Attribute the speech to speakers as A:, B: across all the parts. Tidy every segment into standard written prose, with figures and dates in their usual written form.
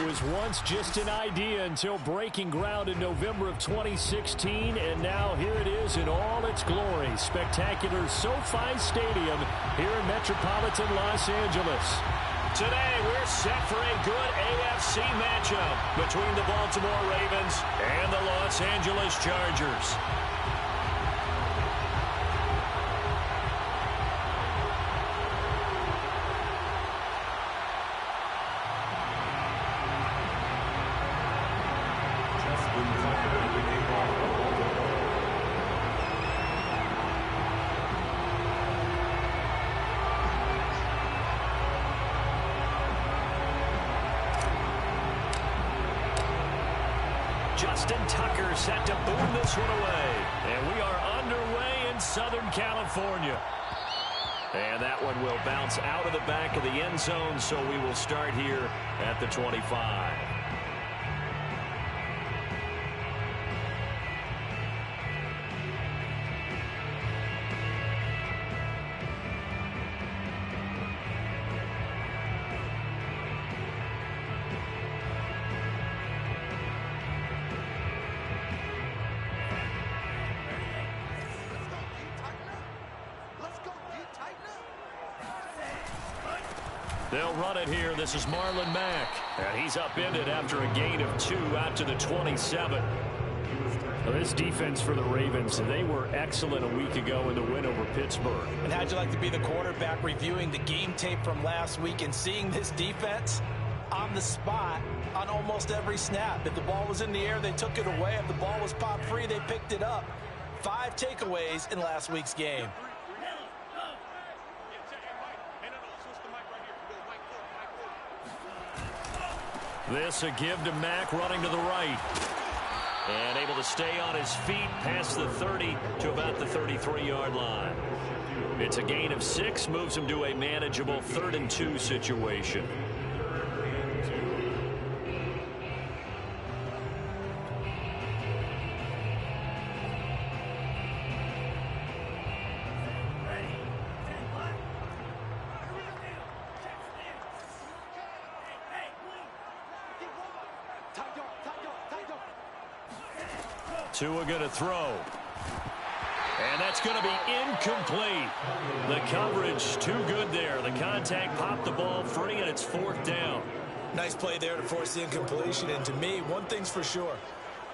A: was once just an idea until breaking ground in November of 2016, and now here it is in all its glory. Spectacular SoFi Stadium here in metropolitan Los Angeles. Today, we're set for a good AFC matchup between the Baltimore Ravens and the Los Angeles Chargers. Justin Tucker set to boom this one away. And we are underway in Southern California. And that one will bounce out of the back of the end zone, so we will start here at the 25. They'll run it here. This is Marlon Mack. And he's upended after a gain of 2 out to the 27. Well, this defense for the Ravens, they were excellent a week ago in the win over Pittsburgh.
B: And how'd you like to be the quarterback reviewing the game tape from last week and seeing this defense on the spot on almost every snap? If the ball was in the air, they took it away. If the ball was popped free, they picked it up. 5 takeaways in last week's game.
A: This a give to Mack running to the right. And able to stay on his feet past the 30 to about the 33-yard line. It's a gain of 6, moves him to a manageable 3rd and 2 situation. Tua going to throw. And that's going to be incomplete. The coverage too good there. The contact popped the ball free, and it's 4th down.
B: Nice play there to force the incompletion. And to me, one thing's for sure.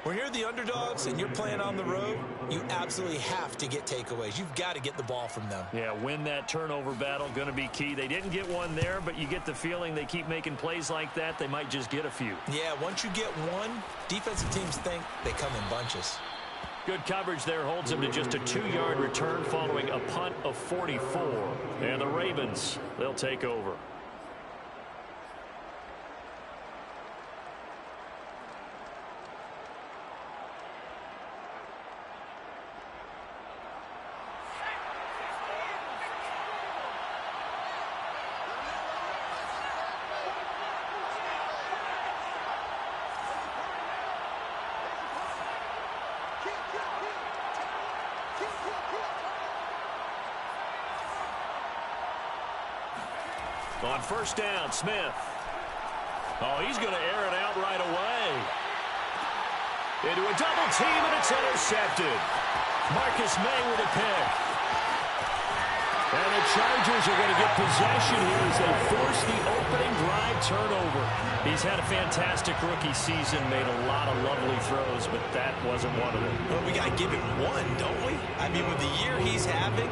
B: When you're the underdogs and you're playing on the road, you absolutely have to get takeaways. You've got to get the ball from them.
A: Yeah, win that turnover battle, going to be key. They didn't get one there, but you get the feeling they keep making plays like that, they might just get a few.
B: Yeah, once you get one, defensive teams think they come in bunches.
A: Good coverage there holds him to just a 2-yard return following a punt of 44. And the Ravens, they'll take over. On first down, Smith. Oh, he's going to air it out right away. Into a double team, and it's intercepted. Marcus May with a pick. And the Chargers are going to get possession here as they force the opening drive turnover. He's had a fantastic rookie season, made a lot of lovely throws, but that wasn't one of them.
B: Well, we got to give him one, don't we? I mean, with the year he's having,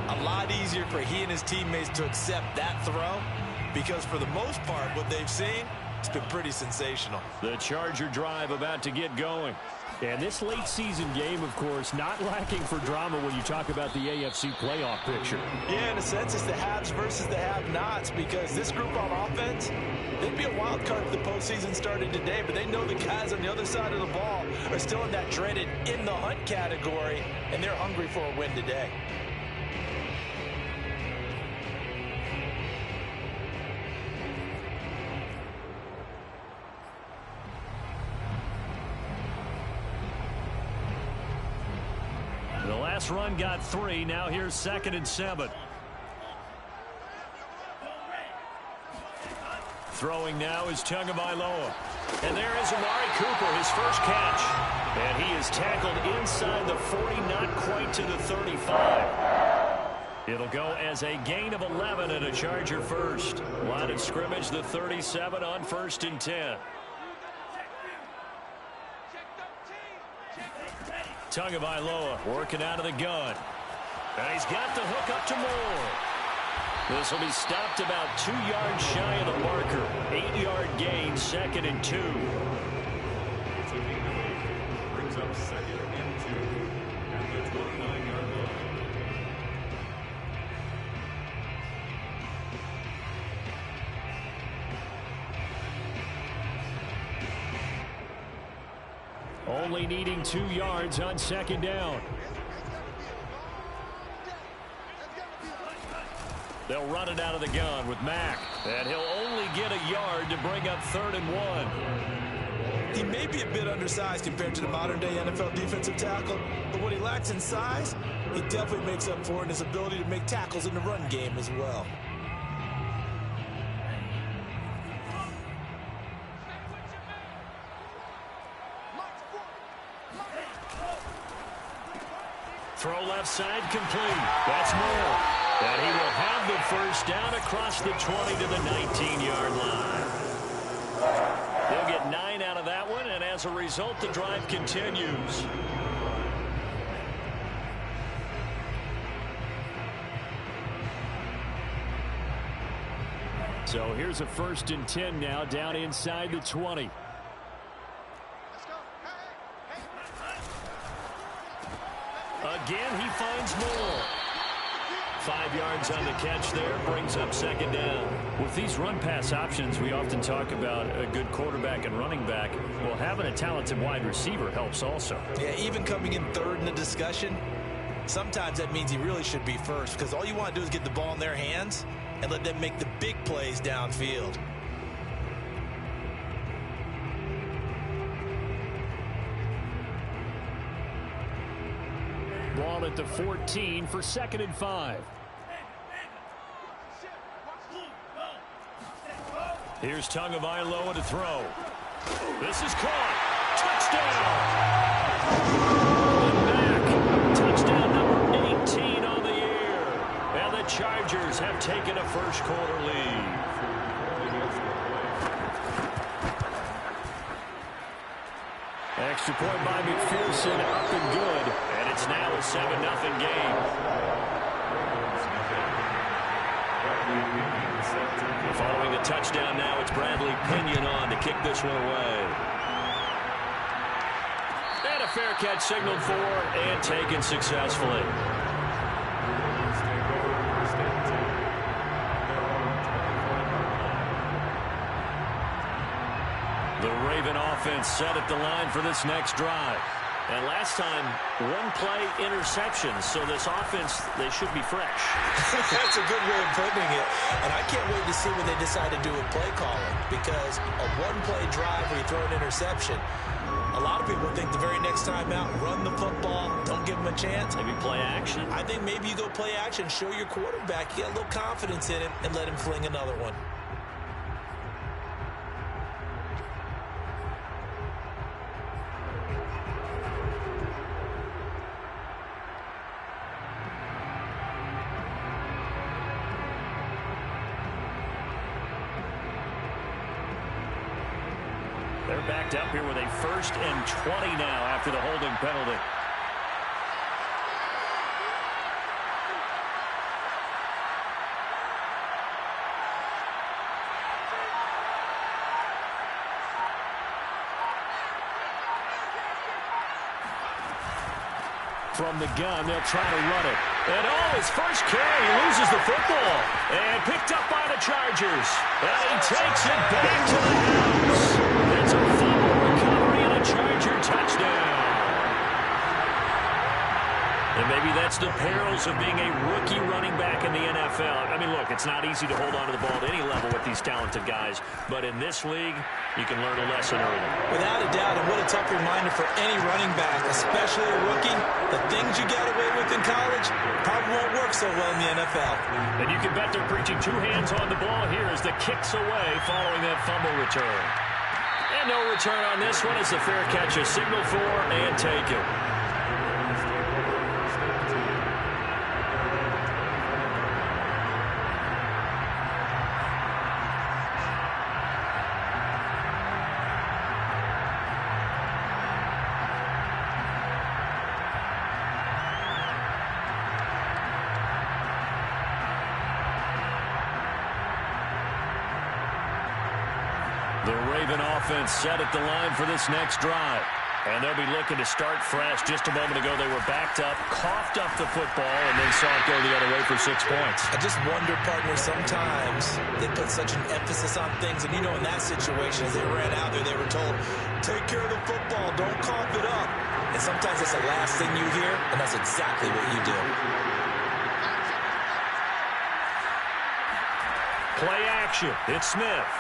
B: a lot easier for he and his teammates to accept that throw, because for the most part, what they've seen, it's been pretty sensational.
A: The Charger drive about to get going. And this late season game, of course, not lacking for drama when you talk about the AFC playoff picture.
B: Yeah, in a sense, it's the haves versus the have-nots, because this group on offense, they'd be a wild card if the postseason started today, but they know the guys on the other side of the ball are still in that dreaded in-the-hunt category, and they're hungry for a win today.
A: The last run got 3. Now here's 2nd and 7. Throwing now is Tagovailoa. And there is Amari Cooper, his first catch. And he is tackled inside the 40, not quite to the 35. It'll go as a gain of 11 and a Charger first. Line of scrimmage, the 37 on 1st and 10. Tagovailoa working out of the gun. And he's got the hook up to Moore. This will be stopped about 2 yards shy of the marker. 8-yard gain, 2nd and 2.
C: Brings up 2nd and 2 at the 29-yard line.
A: Only needing 2 yards on 2nd down. They'll run it out of the gun with Mack. And he'll only get a yard to bring up 3rd and 1.
B: He may be a bit undersized compared to the modern-day NFL defensive tackle, but what he lacks in size, he definitely makes up for in his ability to make tackles in the run game as well.
A: Throw left side complete. That's Moore. And he will have the first down across the 20 to the 19-yard line. They'll get 9 out of that one, and as a result, the drive continues. So here's a 1st and 10 now, down inside the 20. Again, he finds Moore. 5 yards on the catch there, brings up 2nd down. With these run-pass options, we often talk about a good quarterback and running back. Well, having a talented wide receiver helps also.
B: Yeah, even coming in 3rd in the discussion, sometimes that means he really should be first, because all you want to do is get the ball in their hands and let them make the big plays downfield.
A: Ball at the 14 for 2nd and 5. Here's Tagovailoa to throw. This is caught. Touchdown! Back. Touchdown number 18 on the year. And the Chargers have taken a first-quarter lead. Extra point by McPherson, up and good. And it's now a 7-0 game. Following the touchdown now, it's Bradley Pinion on to kick this one away. And a fair catch signaled for and taken successfully. The Raven offense set at the line for this next drive. And last time, 1-play interceptions, so this offense, they should be fresh.
B: That's a good way of putting it. And I can't wait to see what they decide to do with play calling, because a 1-play drive where you throw an interception, a lot of people think the very next time out, run the football, don't give them a chance.
A: Maybe play action.
B: I think maybe you go play action, show your quarterback, you get a little confidence in him, and let him fling another one.
A: They're backed up here with a 1st and 20 now after the holding penalty. From the gun, they'll try to run it. And his first carry, he loses the football. And picked up by the Chargers. And he takes it back to the house. It's a fumble recovery and a Charger touchdown. And maybe that's the perils struggles of being a rookie running back in the NFL. I mean, look, it's not easy to hold on to the ball at any level with these talented guys, but in this league, you can learn a lesson early.
B: Without a doubt, and what a tough reminder for any running back, especially a rookie. The things you got away with in college probably won't work so well in the NFL.
A: And you can bet they're preaching two hands on the ball here as the kick's away following that fumble return. And no return on this one as the fair catch is signaled for and taken. The Raven offense set at the line for this next drive. And they'll be looking to start fresh. Just a moment ago, they were backed up, coughed up the football, and then saw it go the other way for 6 points.
B: I just wonder, partner, sometimes they put such an emphasis on things. And, you know, in that situation, as they ran out there, they were told, take care of the football, don't cough it up. And sometimes it's the last thing you hear, and that's exactly what you do.
A: Play action. It's Smith.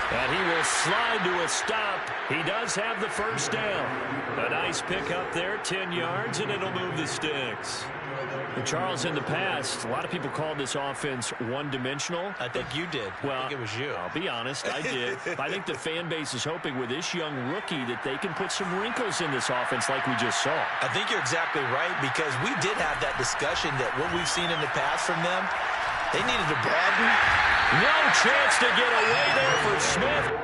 A: And he will slide to a stop. He does have the first down. A nice pickup there, 10 yards, and it'll move the sticks. And Charles, in the past, a lot of people called this offense one-dimensional.
B: I think you did.
A: Well,
B: I think it was you.
A: I'll be honest, I did. I think the fan base is hoping with this young rookie that they can put some wrinkles in this offense like we just saw.
B: I think you're exactly right, because we did have that discussion that what we've seen in the past from them, they needed to broaden.
A: No chance to get away there for Smith.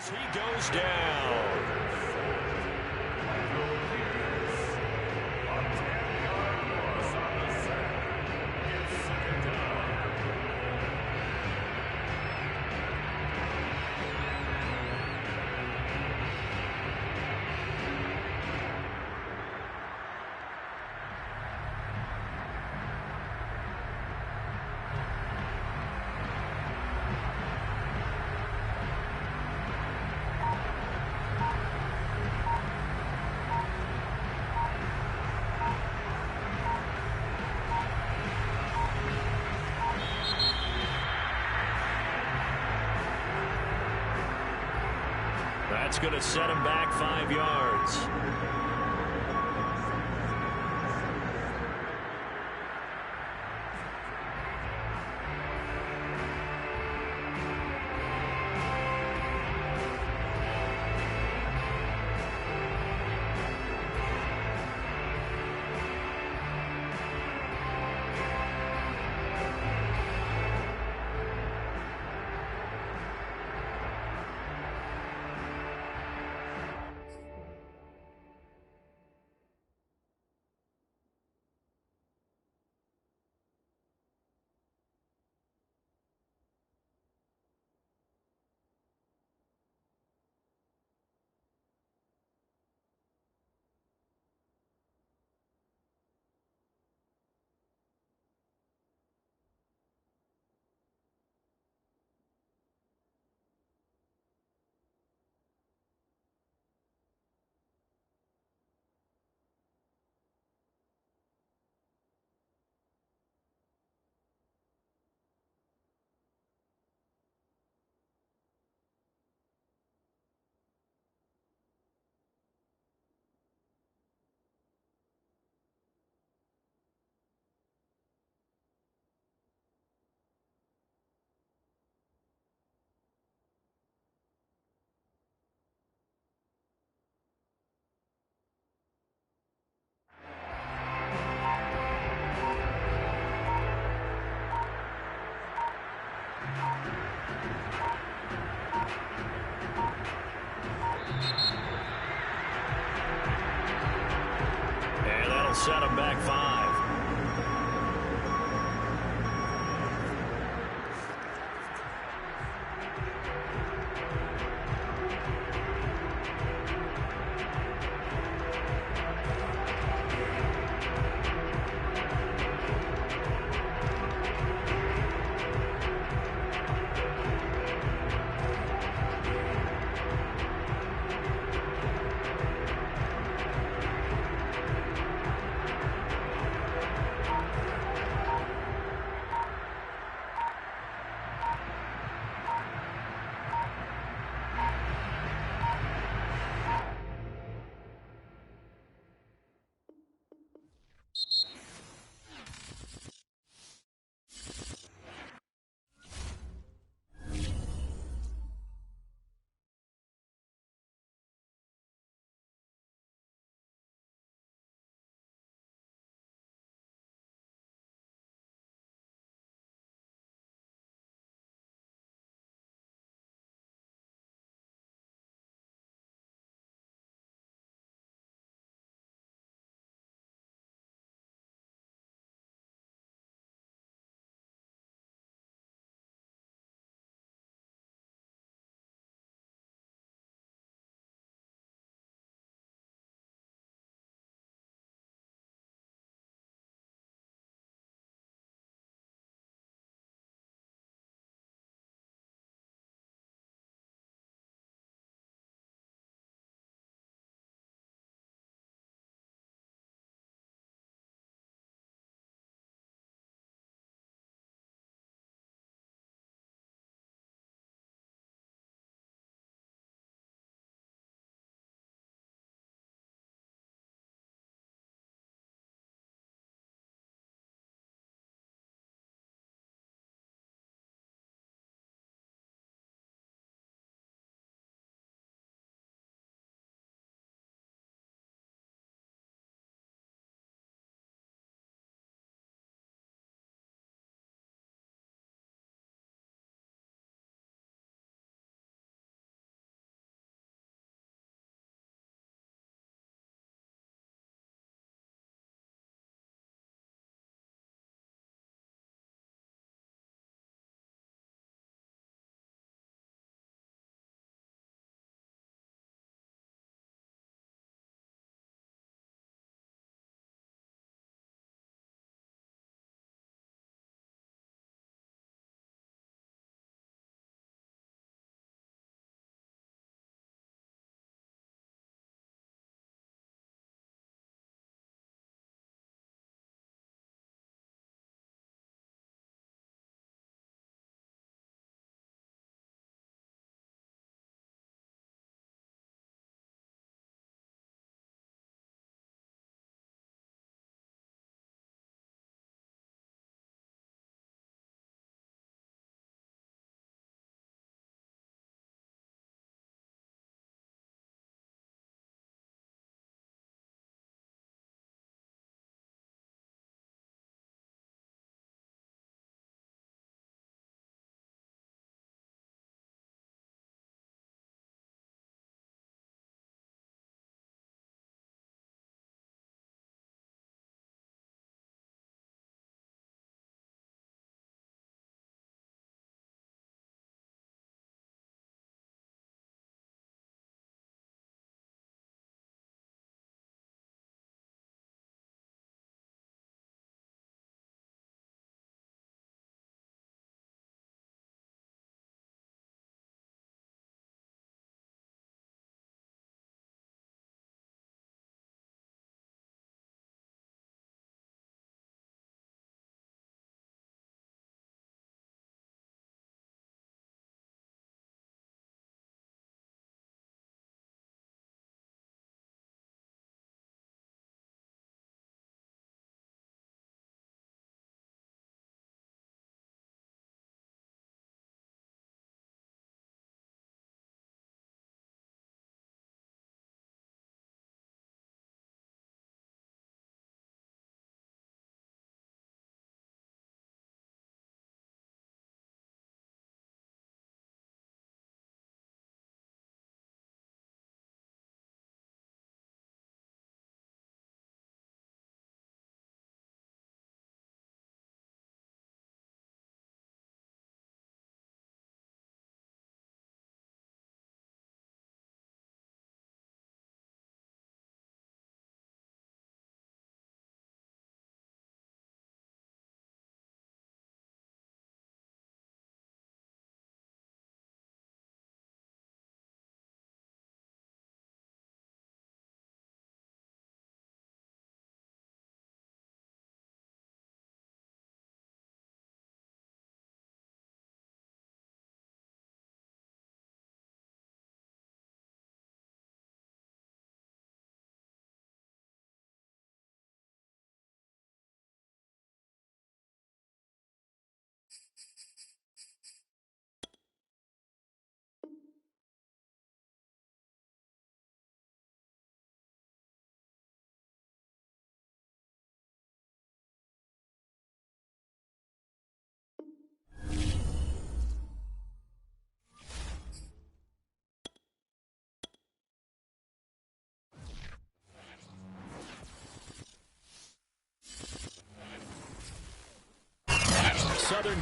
A: He goes down. That's going to set him back 5 yards.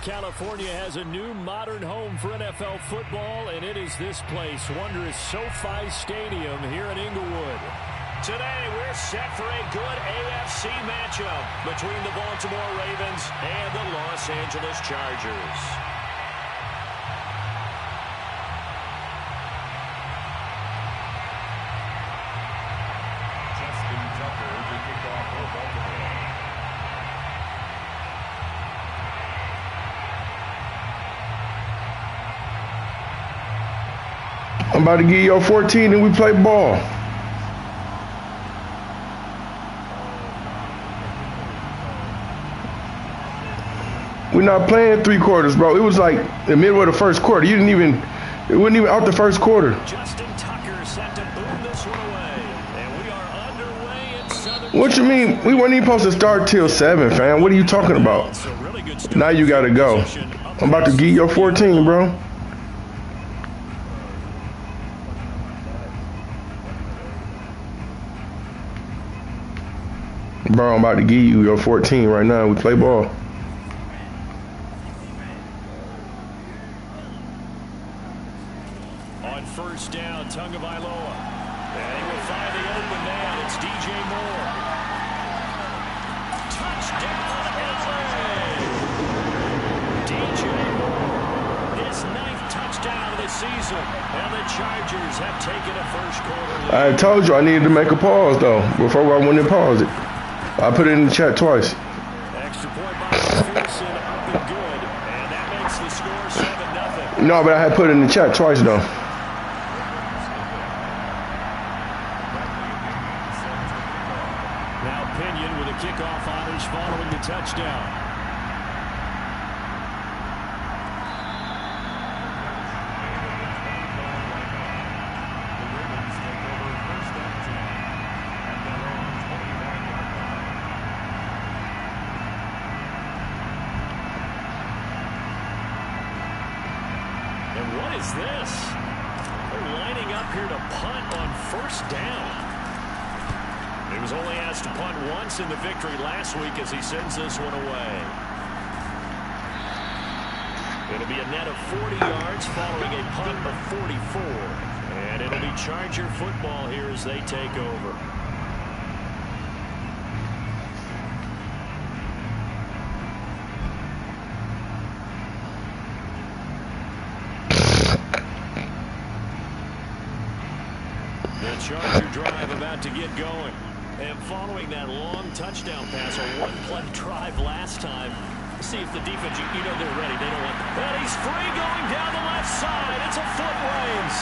A: California has a new modern home for NFL football, and it is this place, wondrous SoFi Stadium here in Inglewood. Today, we're set for a good AFC matchup between the Baltimore Ravens and the Los Angeles Chargers.
D: I'm about to give you 14 and we play ball. We're not playing 3 quarters, bro. It was like the middle of the first quarter. It wasn't even out the first quarter.
A: Justin Tucker set to boom this one away. And we are underway in Southern
D: What you mean? We weren't even supposed to start till 7, fam. What are you talking about? Now you gotta go. I'm about to give you 14, bro. Bro, I'm about to give you your 14 right now. We play ball.
A: On first down, Tagovailoa. And he will find the open man. It's DJ Moore. Touchdown, LA! DJ Moore. His 9th touchdown of the season. And the Chargers have taken a first quarter lead.
D: I told you I needed to make a pause, though, before I went and paused it. I put it in the chat twice.
A: Extra point by McPherson, up and good. And that makes the score 7-0.
D: No, but I had put it in the chat twice, though.
A: Now Pinion with a kickoff honors following the touchdown. What is this? They're lining up here to punt on first down. He was only asked to punt once in the victory last week as he sends this one away. It'll be a net of 40 yards following a punt of 44. And it'll be Charger football here as they take over. Charger drive about to get going. And following that long touchdown pass, a one-play drive last time. See if the defense, you know they're ready. They don't want that. And he's free going down the left side. It's a foot race.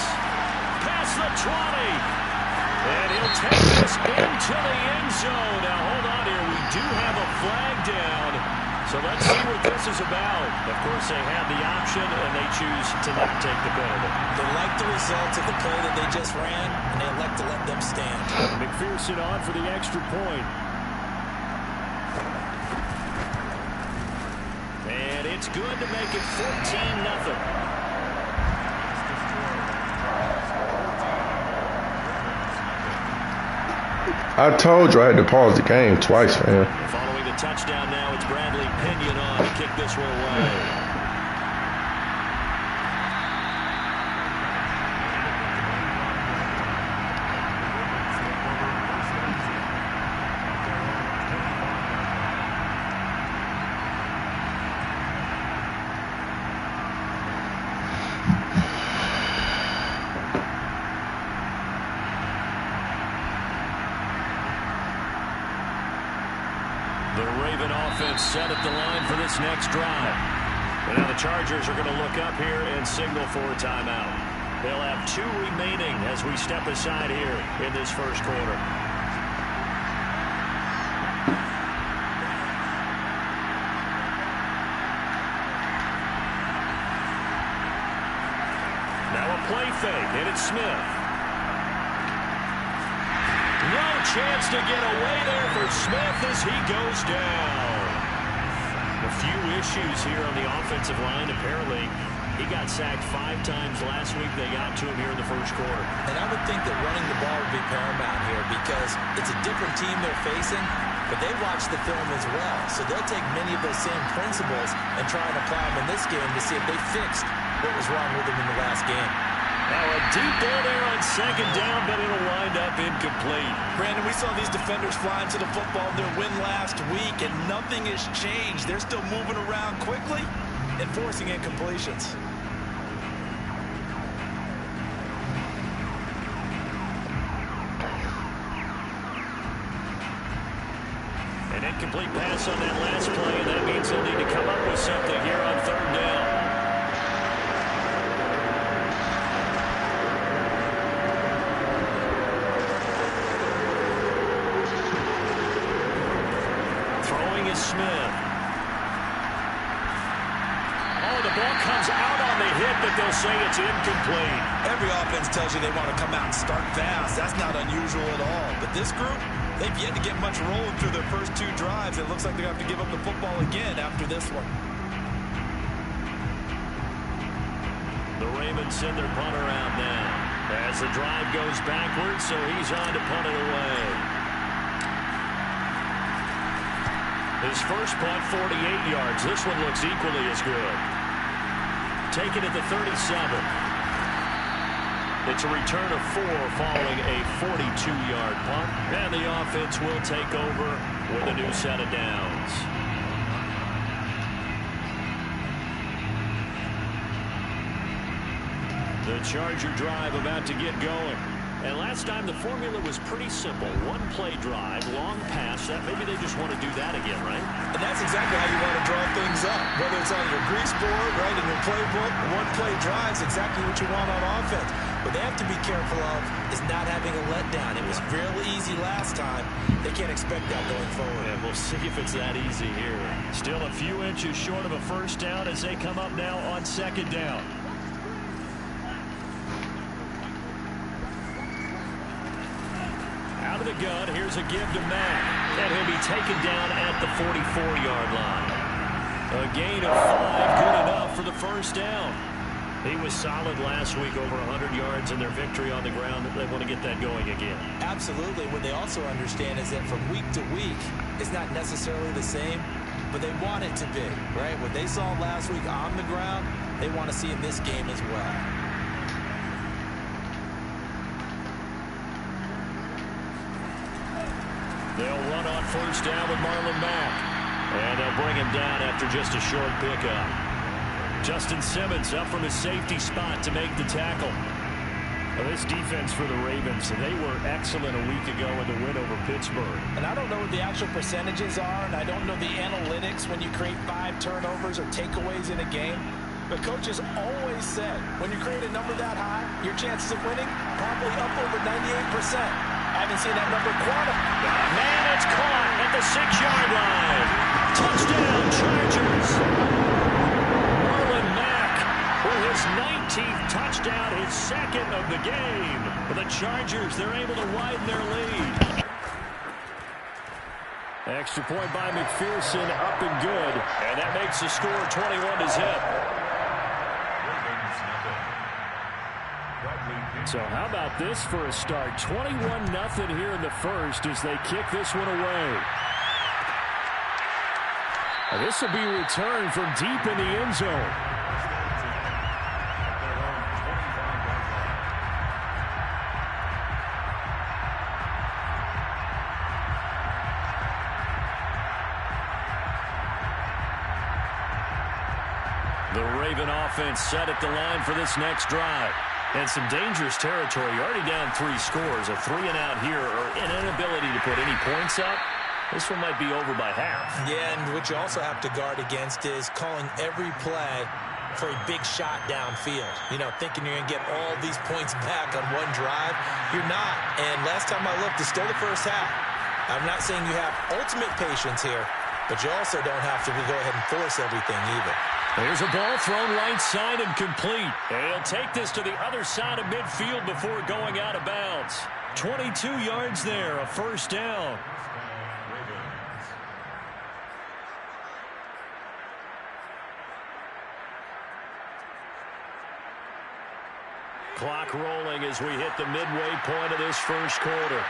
A: Past the 20. And he'll take this into the end zone. Now, hold on here. We do have a flag down. So let's see what this is about. Of course, they have the option, and they choose to not take the penalty.
B: They like the results of the play that they just ran, and they elect to let them stand.
A: McPherson on for the extra point. And it's good to make it 14-0.
D: I told you I had to pause the game twice, man.
A: Following the touchdown now, it's Bradley Pinion on to kick this one away. The Raven offense set at the line for this next drive. And now the Chargers are going to look up here and signal for a timeout. They'll have 2 remaining as we step aside here in this first quarter. Now a play fake, and it's Smith. No chance to get away there for Smith as he goes down. A few issues here on the offensive line. Apparently, he got sacked 5 times last week. They got to him here in the first quarter.
B: And I would think that running the ball would be paramount here because it's a different team they're facing. but they watch the film as well. So they'll take many of those same principles and try and apply them in this game to see if they fixed what was wrong with them in the last game.
A: Now a deep ball there on second down, but it'll wind up incomplete.
B: Brandon, we saw these defenders flying to the football in their win last week, and nothing has changed. They're still moving around quickly and forcing incompletions.
A: An incomplete pass on that last play, and that means they'll need to come up with something here on third down. Throwing is Smith. Oh, the ball comes out on the hit, but they'll say it's incomplete.
B: Every offense tells you they want to come out and start fast. That's not unusual at all. But this group, they've yet to get much rolling through their first two drives. It looks like they're going to have to give up the football again after this one.
A: The Ravens send their punter out now. As the drive goes backwards, so he's on to punt it away. His first punt, 48 yards. This one looks equally as good. Taken at the 37. It's a return of 4 following a 42-yard punt. And the offense will take over with a new set of downs. The Charger drive about to get going. And last time the formula was pretty simple. One play drive, long pass. That maybe they just want to do that again, right?
B: And that's exactly how you want to draw things up. Whether it's on your grease board, right, in your playbook, one play drive is exactly what you want on offense. What they have to be careful of is not having a letdown. It was real easy last time. They can't expect that going forward.
A: And we'll see if it's that easy here. Still a few inches short of a first down as they come up now on second down. Out of the gun, here's a give to Mack. And he'll be taken down at the 44-yard line. A gain of 5, good enough for the first down. He was solid last week, over 100 yards in their victory on the ground. They want to get that going again.
B: Absolutely. What they also understand is that from week to week, it's not necessarily the same, but they want it to be, right? What they saw last week on the ground, they want to see in this game as well.
A: They'll run on first down with Marlon Mack. And they'll bring him down after just a short pickup. Justin Simmons up from his safety spot to make the tackle. Well, this defense for the Ravens, they were excellent a week ago in the win over Pittsburgh.
B: And I don't know what the actual percentages are, and I don't know the analytics when you create 5 turnovers or takeaways in a game. But coaches always said, when you create a number that high, your chances of winning probably up over 98%. I haven't seen that number quantified.
A: Man, it's caught at the 6-yard line. Touchdown, Chargers. Marlon Mack with his 19th touchdown, his second of the game. For the Chargers, they're able to widen their lead. Extra point by McPherson, up and good. And that makes the score 21-0. So how about this for a start? 21-0 here in the first as they kick this one away. And this will be returned from deep in the end zone. The Raven offense set at the line for this next drive. And some dangerous territory. You're already down 3 scores. A 3-and-out here, or an inability to put any points up. This one might be over by half.
B: Yeah, and what you also have to guard against is calling every play for a big shot downfield. You know, thinking you're going to get all these points back on one drive. You're not. And last time I looked, it's still the first half. I'm not saying you have ultimate patience here, but you also don't have to go ahead and force everything either.
A: There's a ball thrown right side and complete. And he'll take this to the other side of midfield before going out of bounds. 22 yards there, a first down. Clock rolling as we hit the midway point of this first quarter.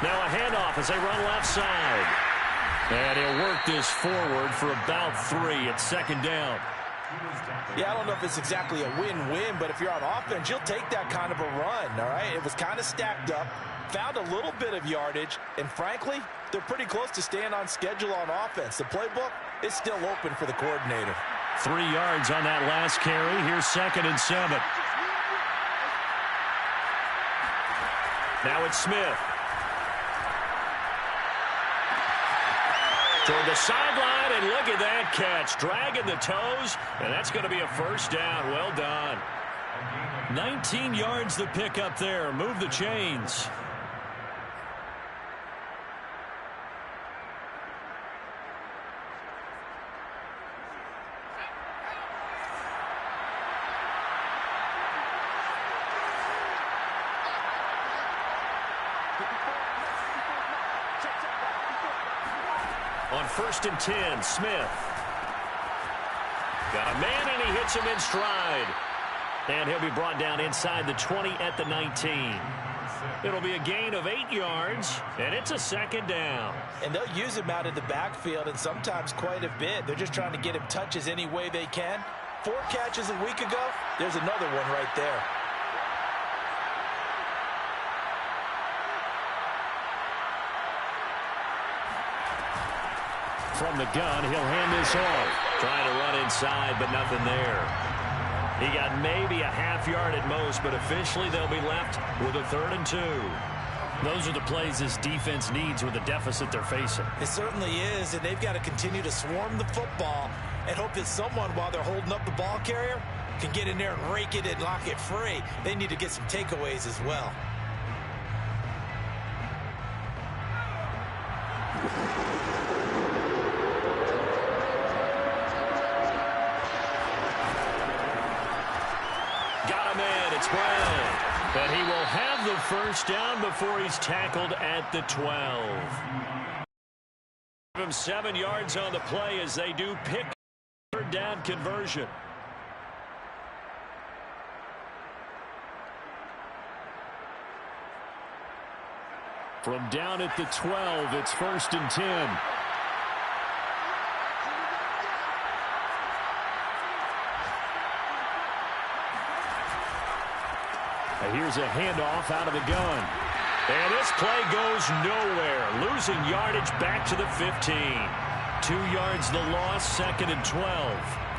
A: Now a handoff as they run left side. And he'll work this forward for about 3. It's second down.
B: Yeah, I don't know if it's exactly a win-win, but if you're on offense, you'll take that kind of a run, all right? It was kind of stacked up, found a little bit of yardage, and frankly, they're pretty close to staying on schedule on offense. The playbook is still open for the coordinator.
A: 3 yards on that last carry. Here's 2nd and 7. Now it's Smith. Toward the sideline, and look at that catch. Dragging the toes, and that's going to be a first down. Well done. 19 yards to pick up there. Move the chains. On 1st and 10, Smith. Got a man, and he hits him in stride. And he'll be brought down inside the 20 at the 19. It'll be a gain of 8 yards, and it's a second down.
B: And they'll use him out in the backfield, and sometimes quite a bit. They're just trying to get him touches any way they can. 4 catches a week ago, there's another one right there.
A: From the gun, he'll hand this off. Trying to run inside, but nothing there. He got maybe a half yard at most, but officially they'll be left with a 3rd and 2. Those are the plays this defense needs with the deficit they're facing.
B: It certainly is, and they've got to continue to swarm the football and hope that someone, while they're holding up the ball carrier, can get in there and rake it and lock it free. They need to get some takeaways as well.
A: But he will have the first down before he's tackled at the 12. Give him 7 yards on the play as they do pick 3rd down conversion. From down at the 12, it's 1st and 10. Here's a handoff out of the gun. And this play goes nowhere. Losing yardage back to the 15. 2 yards the loss, 2nd and 12.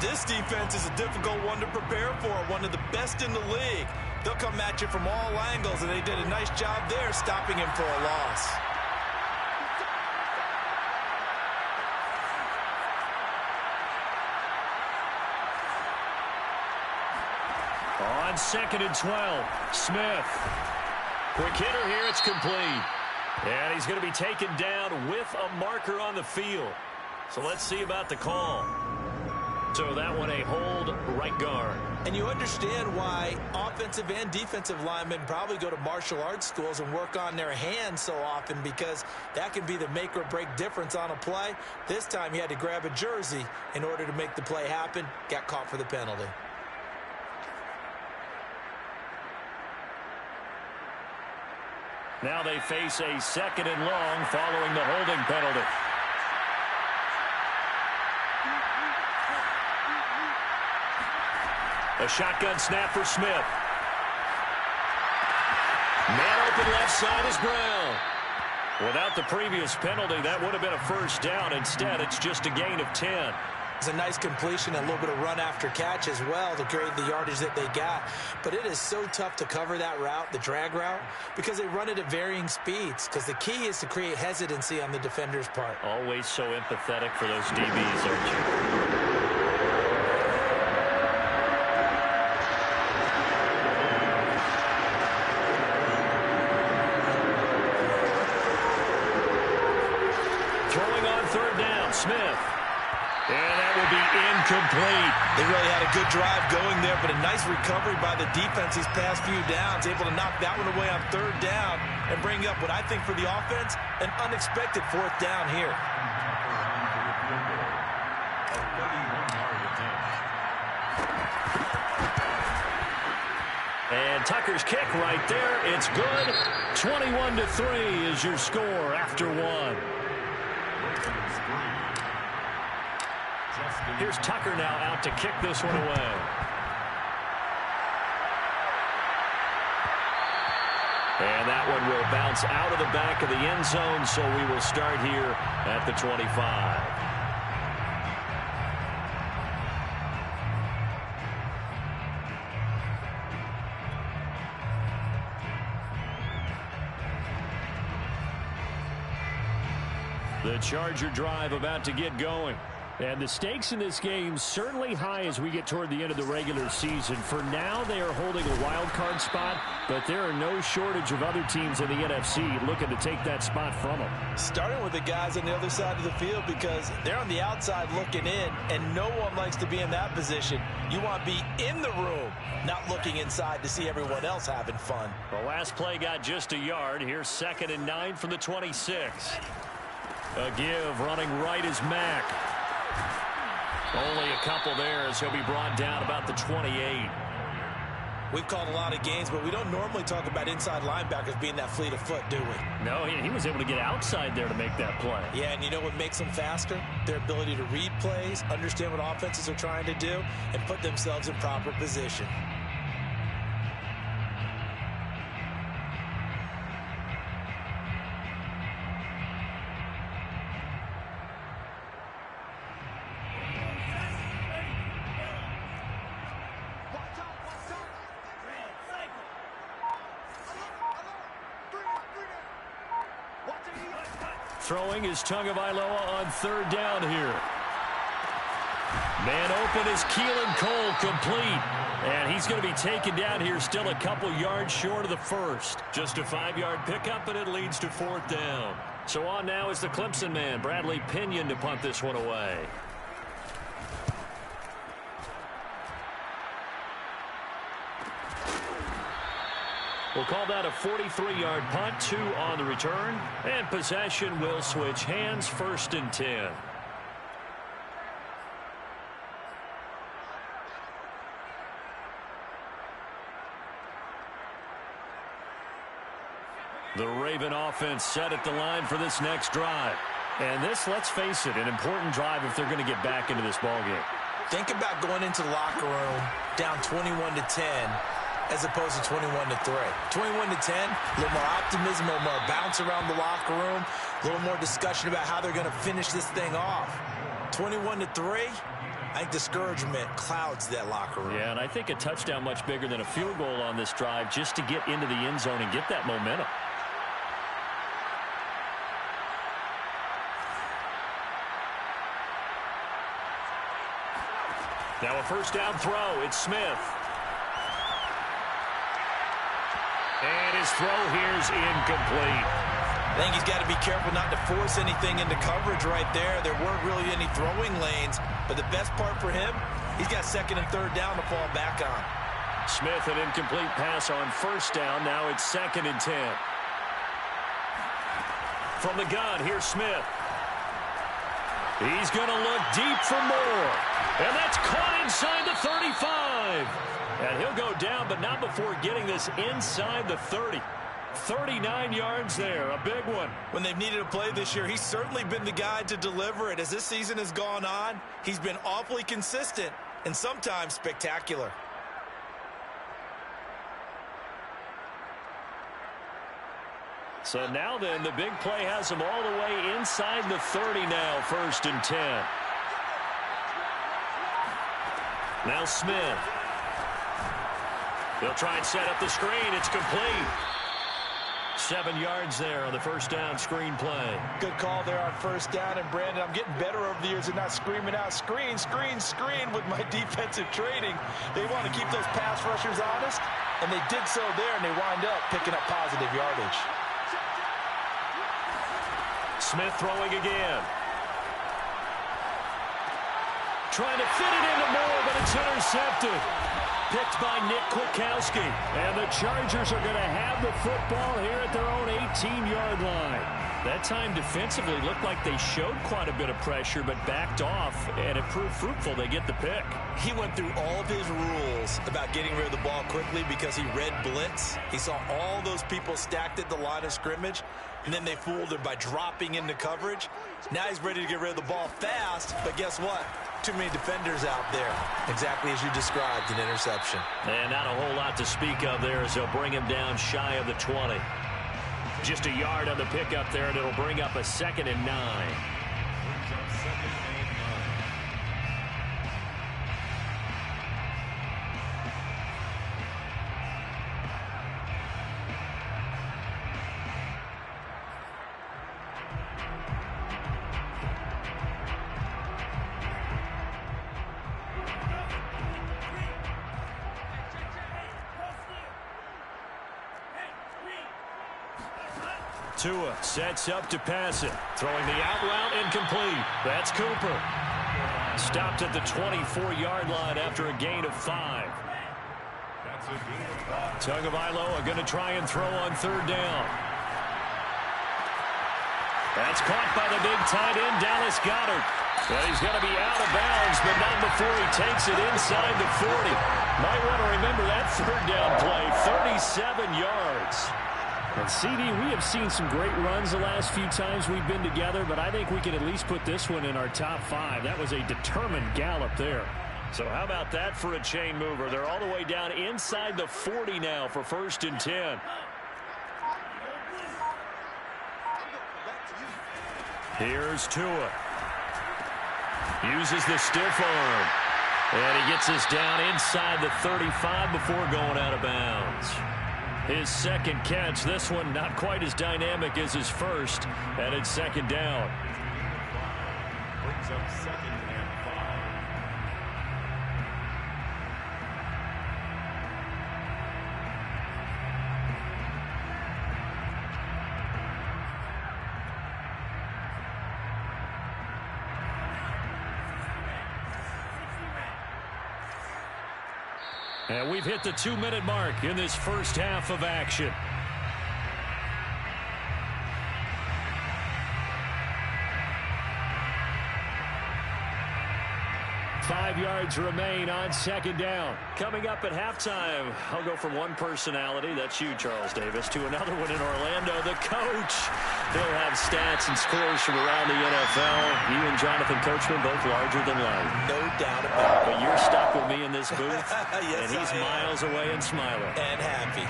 B: This defense is a difficult one to prepare for. One of the best in the league. They'll come at you from all angles, and they did a nice job there stopping him for a loss.
A: On 2nd and 12, Smith. Quick hitter here, it's complete. And he's going to be taken down with a marker on the field. So let's see about the call. So that one a hold, right guard.
B: And you understand why offensive and defensive linemen probably go to martial arts schools and work on their hands so often, because that can be the make or break difference on a play. This time he had to grab a jersey in order to make the play happen. Got caught for the penalty.
A: Now they face a 2nd and long following the holding penalty. A shotgun snap for Smith. Man open left side is Brown. Without the previous penalty, that would have been a first down. Instead, it's just a gain of 10.
B: It's a nice completion, a little bit of run after catch as well to create the yardage that they got. But it is so tough to cover that route, the drag route, because they run it at varying speeds. Because the key is to create hesitancy on the defender's part.
A: Always so empathetic for those DBs, aren't you? Throwing on 3rd down, Smith. And that will be incomplete.
B: They really had a good drive going there, but a nice recovery by the defense these past few downs, able to knock that one away on 3rd down and bring up what I think for the offense, an unexpected 4th down here.
A: And Tucker's kick right there. It's good. 21-3 is your score after one. Here's Tucker now out to kick this one away. And that one will bounce out of the back of the end zone, so we will start here at the 25. The Charger drive about to get going. And the stakes in this game certainly high as we get toward the end of the regular season. For now, they are holding a wild card spot, but there are no shortage of other teams in the NFC looking to take that spot from them.
B: Starting with the guys on the other side of the field because they're on the outside looking in, and no one likes to be in that position. You want to be in the room, not looking inside to see everyone else having fun.
A: The last play got just a yard. Here's 2nd and 9 from the 26. A give running right is Mack. Only a couple there as he'll be brought down about the 28.
B: We've called a lot of games, but we don't normally talk about inside linebackers being that fleet of foot, do we?
A: No, he was able to get outside there to make that play.
B: Yeah, and you know what makes them faster? Their ability to read plays, understand what offenses are trying to do, and put themselves in proper position.
A: Throwing is Tagovailoa on 3rd down here. Man open is Keelan Cole, complete. And he's going to be taken down here still a couple yards short of the first. Just a 5-yard pickup, and it leads to 4th down. So on now is the Clemson man, Bradley Pinion, to punt this one away. We'll call that a 43-yard punt, 2 on the return, and possession will switch hands, 1st and 10. The Raven offense set at the line for this next drive. And this, let's face it, an important drive if they're going to get back into this ballgame.
B: Think about going into the locker room down 21-10. As opposed to 21-3. 21-10, a little more optimism, a little more bounce around the locker room, a little more discussion about how they're going to finish this thing off. 21-3, I think discouragement clouds that locker room.
A: Yeah, and I think a touchdown much bigger than a field goal on this drive just to get into the end zone and get that momentum. Now a 1st down throw, it's Smith. And his throw here's incomplete.
B: I think he's got to be careful not to force anything into coverage right there. There weren't really any throwing lanes, but the best part for him, he's got 2nd and 3rd down to fall back on.
A: Smith, an incomplete pass on 1st down. Now it's 2nd and 10. From the gun, here's Smith. He's going to look deep for more. And that's caught inside the 35. And he'll go down, but not before getting this inside the 30. 39 yards there, a big one.
B: When they've needed a play this year, he's certainly been the guy to deliver it. As this season has gone on, he's been awfully consistent and sometimes spectacular.
A: So now then, the big play has him all the way inside the 30 now, 1st and 10. Now Smith. They'll try and set up the screen. It's complete. 7 yards there on the 1st down screen play.
B: Good call there on 1st down. And, Brandon, I'm getting better over the years and not screaming out, screen, screen, screen with my defensive training. They want to keep those pass rushers honest, and they did so there, and they wind up picking up positive yardage.
A: Smith throwing again. Trying to fit it into Moore, but it's intercepted. Picked by Nick Kwiatkowski. And the Chargers are going to have the football here at their own 18-yard line. That time defensively looked like they showed quite a bit of pressure but backed off, and it proved fruitful. They get the pick.
B: He went through all of his rules about getting rid of the ball quickly because he read blitz. He saw all those people stacked at the line of scrimmage, and then they fooled him by dropping into coverage. Now he's ready to get rid of the ball fast, but guess what? Too many defenders out there. Exactly as you described, an interception.
A: And not a whole lot to speak of there as they'll bring him down shy of the 20. Just a yard on the pickup there, and it'll bring up a 2nd and 9. Tua sets up to pass it. Throwing the out route incomplete. That's Cooper. Stopped at the 24-yard line after a gain of 5. Tagovailoa going to try and throw on 3rd down. That's caught by the big tight end, Dallas Goedert. But he's going to be out of bounds, but not before he takes it inside the 40. Might want to remember that 3rd down play, 37 yards.
E: And CD, we have seen some great runs the last few times we've been together, but I think we can at least put this one in our top 5. That was a determined gallop there.
A: So how about that for a chain mover? They're all the way down inside the 40 now for 1st and 10. Here's Tua. Uses the stiff arm. And he gets us down inside the 35 before going out of bounds. His 2nd catch, this one not quite as dynamic as his first, and it's 2nd down.
C: Brings up 2nd and 5.
A: And we've hit the 2-minute mark in this first half of action. 5 yards remain on 2nd down. Coming up at halftime, I'll go from one personality, that's you, Charles Davis, to another one in Orlando, the coach. He'll have stats and scores from around the NFL. You and Jonathan Coachman, both larger than life.
B: No doubt about it.
A: But you're stuck with me in this booth,
B: yes,
A: and he's miles away and smiling.
B: And happy.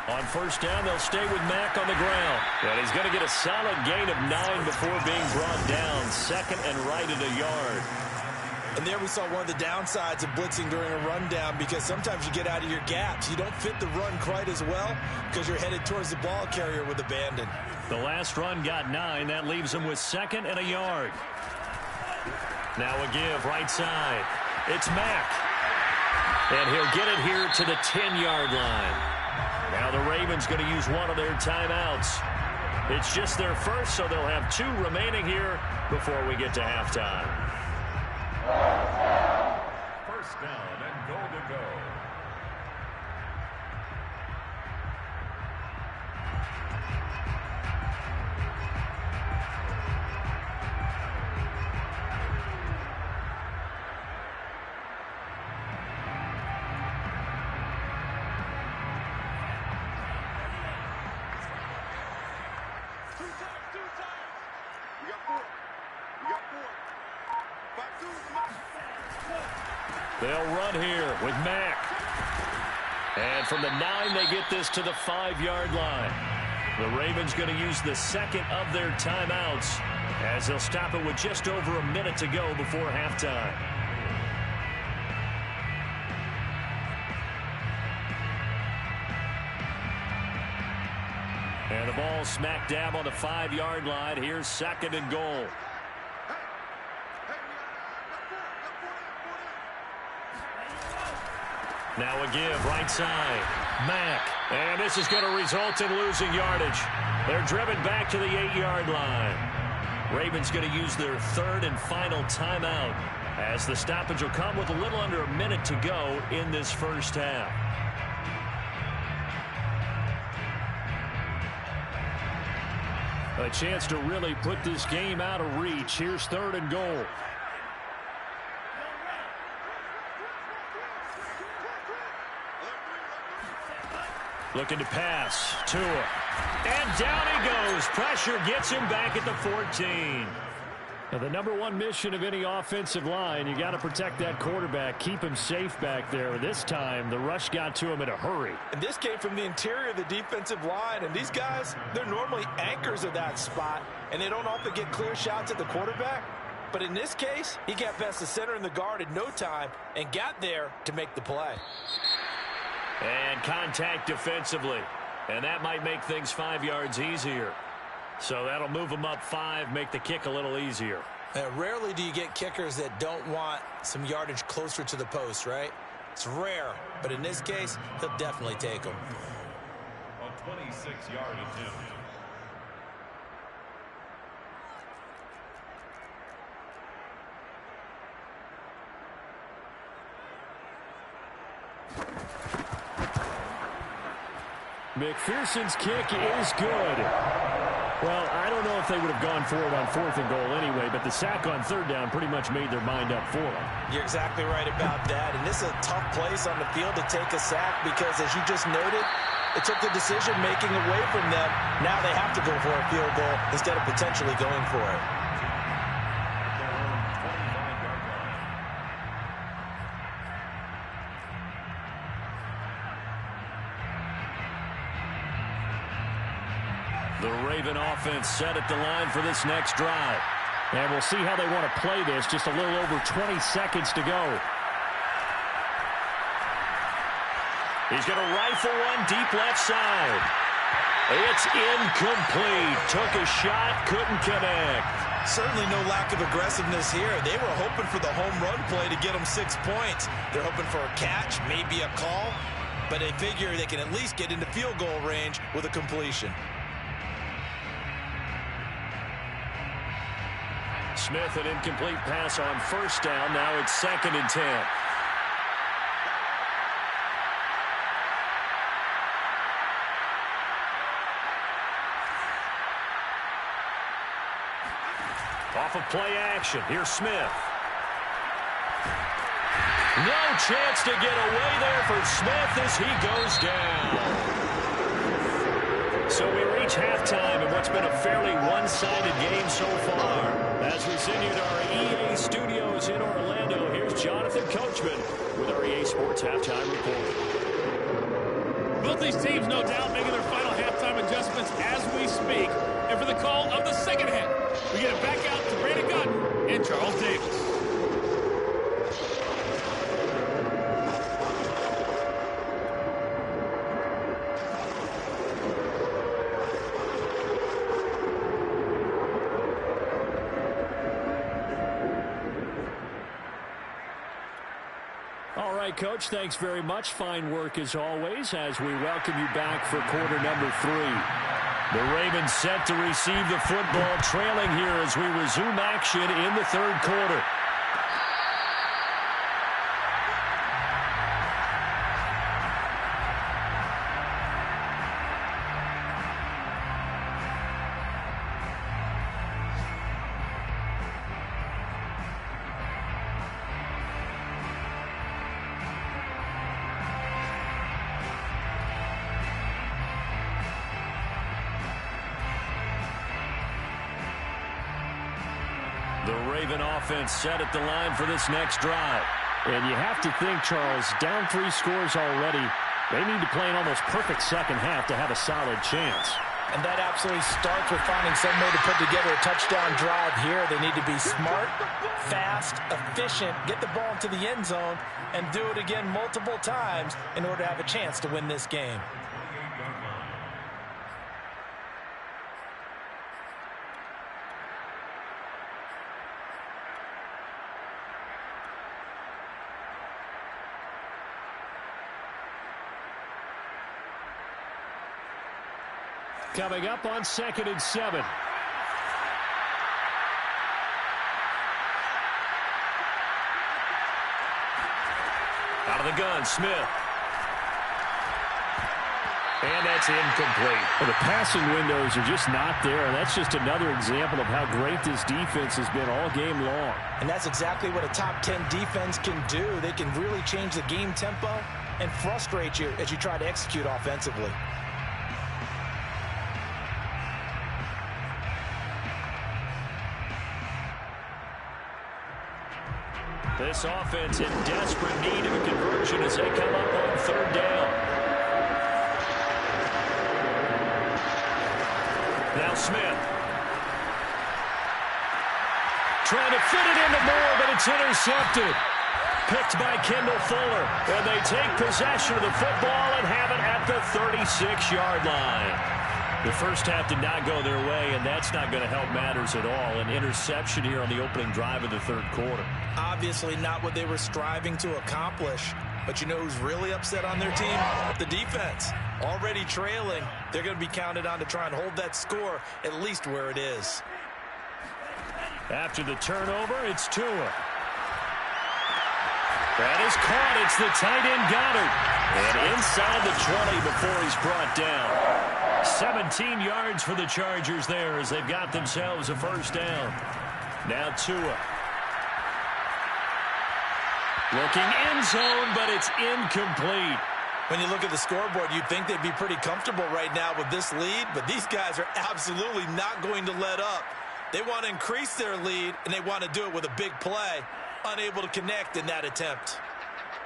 B: On 1st down, they'll stay with Mack on the ground. And he's going to get a solid gain of 9 before being brought down. 2nd and right at a yard. And there we saw one of the downsides of blitzing during a rundown, because sometimes you get out of your gaps. You don't fit the run quite as well because you're headed towards the ball carrier with abandon.
A: The last run got 9. That leaves him with 2nd and a yard. Now a give right side. It's Mack. And he'll get it here to the 10-yard line. Now the Ravens going to use one of their timeouts. It's just their first, so they'll have 2 remaining here before we get to halftime.
C: 1st down and goal to go.
A: They'll run here with Mack. And from the 9, they get this to the 5-yard line. The Ravens going to use the 2nd of their timeouts as they'll stop it with just over a minute to go before halftime. And the ball smack dab on the 5-yard line. Here's 2nd and goal. Now a give right side. Mack. And this is going to result in losing yardage. They're driven back to the 8-yard line. Ravens going to use their third and final timeout as the stoppage will come with a little under a minute to go in this first half. A chance to really put this game out of reach. Here's third and goal. Looking to pass. Tua. And down he goes. Pressure gets him back at the 14. Now, the number one mission of any offensive line, you got to protect that quarterback, keep him safe back there. This time, the rush got to him in a hurry.
B: And this came from the interior of the defensive line. And these guys, they're normally anchors of that spot, and they don't often get clear shots at the quarterback. But in this case, he got past the center and the guard in no time and got there to make the play.
A: And contact defensively. And that might make things 5 yards easier. So that'll move them up 5, make the kick a little easier.
B: Rarely do you get kickers that don't want some yardage closer to the post, right? It's rare, but in this case, he'll definitely take them.
C: A 26-yard attempt.
E: McPherson's kick is good. Well, I don't know if they would have gone for it on 4th and goal anyway, but the sack on 3rd down pretty much made their mind up for them.
B: You're exactly right about that, and this is a tough place on the field to take a sack because, as you just noted, it took the decision-making away from them. Now they have to go for a field goal instead of potentially going for it.
A: The Raven offense set at the line for this next drive.
E: And we'll see how they want to play this. Just a little over 20 seconds to go.
A: He's going to rifle one deep left side. It's incomplete. Took a shot, couldn't connect.
B: Certainly no lack of aggressiveness here. They were hoping for the home run play to get them 6 points. They're hoping for a catch, maybe a call, but they figure they can at least get into field goal range with a completion.
A: Smith, an incomplete pass on 1st down. Now it's 2nd and 10. Off of play action. Here's Smith. No chance to get away there for Smith as he goes down. So we reach halftime in what's been a fairly one-sided game so far. As we send you to our EA studios in Orlando, here's Jonathan Coachman with our EA Sports Halftime Report.
F: Both these teams, no doubt, making their final halftime adjustments as we speak. And for the call of the second half, we get it back out to Brandon Gunn and Charles Davis.
E: All right, Coach, thanks very much. Fine work as always as we welcome you back for quarter number 3. The Ravens set to receive the football, trailing here as we resume action in the 3rd quarter. The Raven offense set at the line for this next drive. And you have to think, Charles, down 3 scores already. They need to play an almost perfect second half to have a solid chance.
B: And that absolutely starts with finding some way to put together a touchdown drive here. They need to be smart, fast, efficient, get the ball into the end zone, and do it again multiple times in order to have a chance to win this game.
E: Coming up on 2nd and 7.
A: Out of the gun, Smith. And that's incomplete.
E: Well, the passing windows are just not there, and that's just another example of how great this defense has been all game long.
B: And that's exactly what a top 10 defense can do. They can really change the game tempo and frustrate you as you try to execute offensively.
A: This offense in desperate need of a conversion as they come up on 3rd down. Now Smith. Trying to fit it into Moore, but it's intercepted. Picked by Kendall Fuller. And they take possession of the football and have it at the 36-yard line. The first half did not go their way, and that's not going to help matters at all. An interception here on the opening drive of the 3rd quarter.
B: Obviously not what they were striving to accomplish. But you know who's really upset on their team? The defense. Already trailing. They're going to be counted on to try and hold that score at least where it is.
A: After the turnover, it's Tua. That is caught. It's the tight end Goddard. And inside the 20 before he's brought down. 17 yards for the Chargers there as they've got themselves a 1st down. Now Tua. Looking end zone, but it's incomplete.
B: When you look at the scoreboard, you'd think they'd be pretty comfortable right now with this lead, but these guys are absolutely not going to let up. They want to increase their lead, and they want to do it with a big play. Unable to connect in that attempt.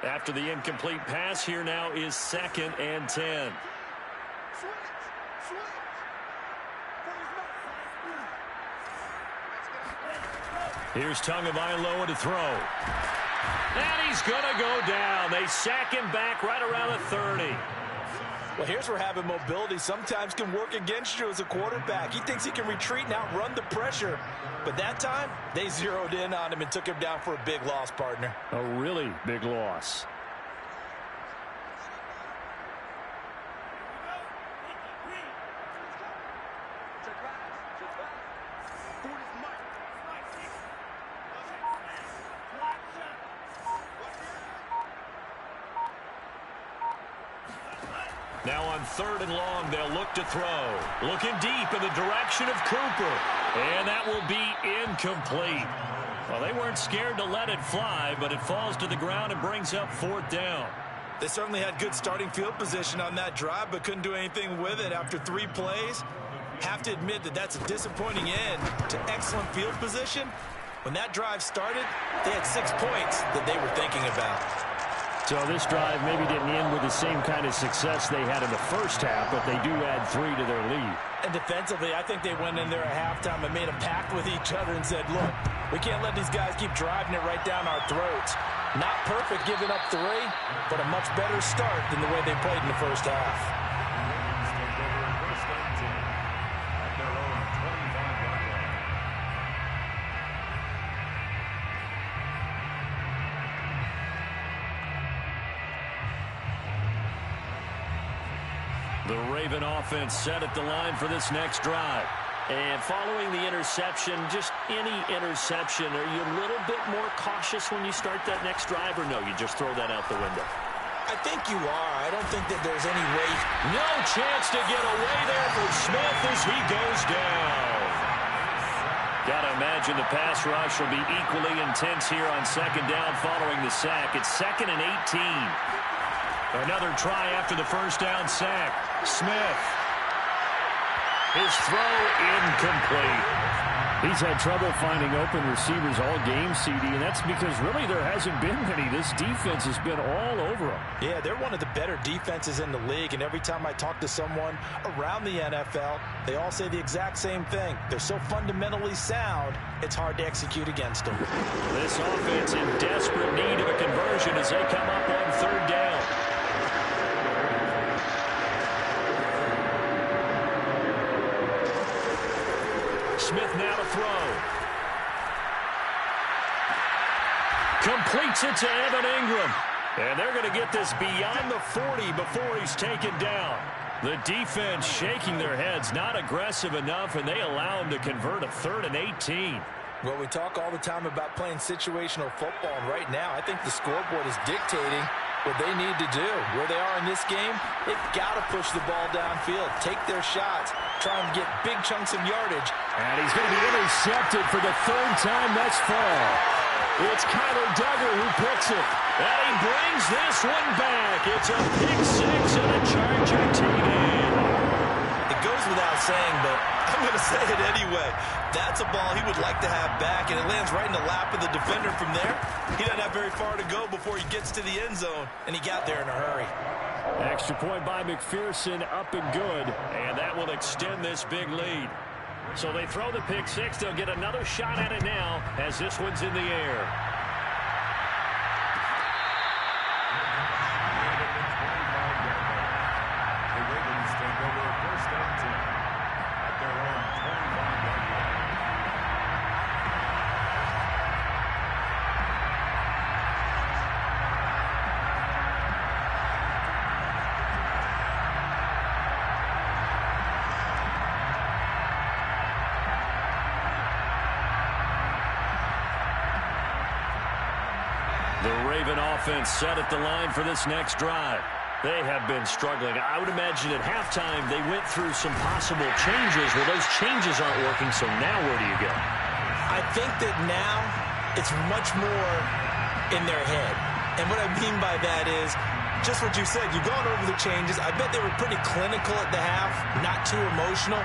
A: After the incomplete pass, here now is 2nd and 10. Here's Tagovailoa to throw. And he's going to go down. They sack him back right around the 30.
B: Well, here's where having mobility sometimes can work against you as a quarterback. He thinks he can retreat and outrun the pressure. But that time, they zeroed in on him and took him down for a big loss, partner.
E: A really big loss.
A: Now on 3rd and long, they'll look to throw. Looking deep in the direction of Cooper. And that will be incomplete. Well, they weren't scared to let it fly, but it falls to the ground and brings up 4th down.
B: They certainly had good starting field position on that drive, but couldn't do anything with it after 3 plays. Have to admit that that's a disappointing end to excellent field position. When that drive started, they had 6 points that they were thinking about.
E: So this drive maybe didn't end with the same kind of success they had in the first half, but they do add 3 to their lead.
B: And defensively, I think they went in there at halftime and made a pact with each other and said, look, we can't let these guys keep driving it right down our throats. Not perfect giving up 3, but a much better start than the way they played in the first half.
A: The Raven offense set at the line for this next drive. And following the interception, just any interception, are you a little bit more cautious when you start that next drive, or no, you just throw that out the window?
B: I think you are. I don't think that there's any way.
A: No chance to get away there for Smith as he goes down. Got to imagine the pass rush will be equally intense here on 2nd down following the sack. It's 2nd and 18. Another try after the 1st down sack. Smith. His throw incomplete.
E: He's had trouble finding open receivers all game, CD, and that's because really there hasn't been many. This defense has been all over them.
B: Yeah, they're one of the better defenses in the league, and every time I talk to someone around the NFL, they all say the exact same thing. They're so fundamentally sound, it's hard to execute against them.
A: This offense in desperate need of a conversion as they come up on 3rd down. Smith now to throw. Completes it to Evan Ingram. And they're going to get this beyond the 40 before he's taken down.
E: The defense shaking their heads, not aggressive enough, and they allow them to convert a 3rd and 18.
B: Well, we talk all the time about playing situational football, and right now I think the scoreboard is dictating what they need to do. Where they are in this game, they've got to push the ball downfield, take their shots, try and get big chunks of yardage.
E: And he's going to be intercepted for the 3rd time thus far. It's Kyler Duggar who picks it. And he brings this one back. It's a pick 6 and a Charger TD.
B: It goes without saying, but I'm going to say it anyway. That's a ball he would like to have back, and it lands right in the lap of the defender from there. He doesn't have very far to go before he gets to the end zone, and he got there in a hurry.
E: Extra point by McPherson, up and good, and that will extend this big lead. So they throw the pick 6. They'll get another shot at it now as this one's in the air. The Raven offense set at the line for this next drive. They have been struggling. I would imagine at halftime they went through some possible changes. Well, those changes aren't working, so now where do you go?
B: I think that now it's much more in their head. And what I mean by that is just what you said. You've gone over the changes. I bet they were pretty clinical at the half, not too emotional.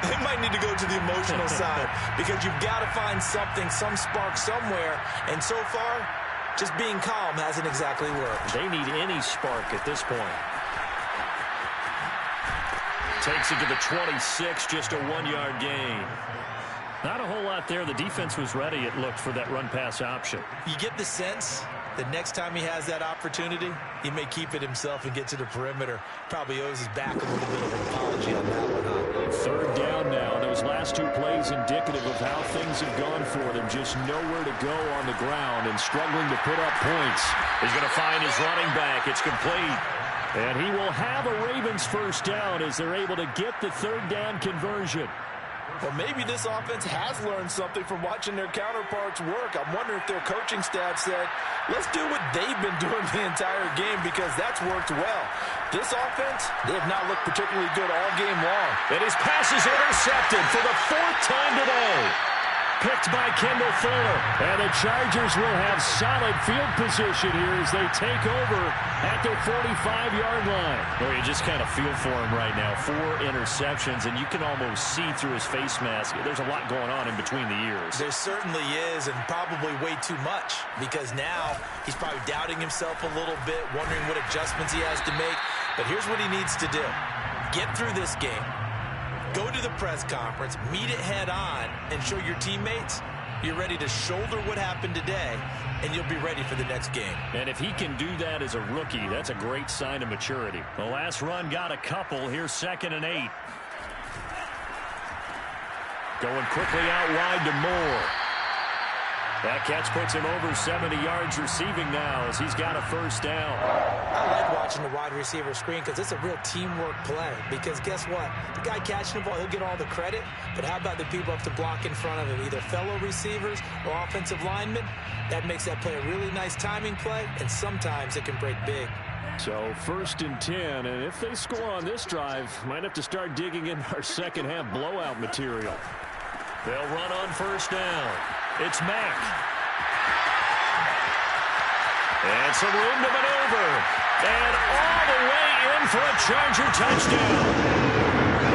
B: They might need to go to the emotional side because you've got to find something, some spark somewhere. And so far, just being calm hasn't exactly worked.
E: They need any spark at this point. Takes it to the 26, just a 1-yard gain. Not a whole lot there. The defense was ready, it looked, for that run-pass option.
B: You get the sense that next time he has that opportunity, he may keep it himself and get to the perimeter. Probably owes his back a little bit of an apology on that one, huh?
E: 3rd down now. Those last 2 plays indicative of how things have gone for them. Just nowhere to go on the ground and struggling to put up points. He's going to find his running back. It's complete. And he will have a Ravens 1st down as they're able to get the 3rd down conversion.
B: Well, maybe this offense has learned something from watching their counterparts work. I'm wondering if their coaching staff said, let's do what they've been doing the entire game because that's worked well. This offense, they have not looked particularly good all game long.
E: And his pass is intercepted for the 4th time today. Picked by Kendall Fuller. And the Chargers will have solid field position here as they take over at their 45-yard line. Well, you just kind of feel for him right now. 4 interceptions, and you can almost see through his face mask. There's a lot going on in between the ears.
B: There certainly is, and probably way too much, because now he's probably doubting himself a little bit, wondering what adjustments he has to make. But here's what he needs to do. Get through this game. Go to the press conference, meet it head on, and show your teammates you're ready to shoulder what happened today, and you'll be ready for the next game.
E: And if he can do that as a rookie, that's a great sign of maturity. The last run got a couple. Here's 2nd and 8. Going quickly out wide to Moore. That catch puts him over 70 yards receiving now as he's got a 1st down.
B: I like watching the wide receiver screen because it's a real teamwork play. Because guess what? The guy catching the ball, he'll get all the credit. But how about the people up to block in front of him, either fellow receivers or offensive linemen? That makes that play a really nice timing play, and sometimes it can break big.
E: So 1st and 10, and if they score on this drive, might have to start digging in our second-half blowout material. They'll run on 1st down. It's Mack. And some room to maneuver. And all the way in for a Charger touchdown.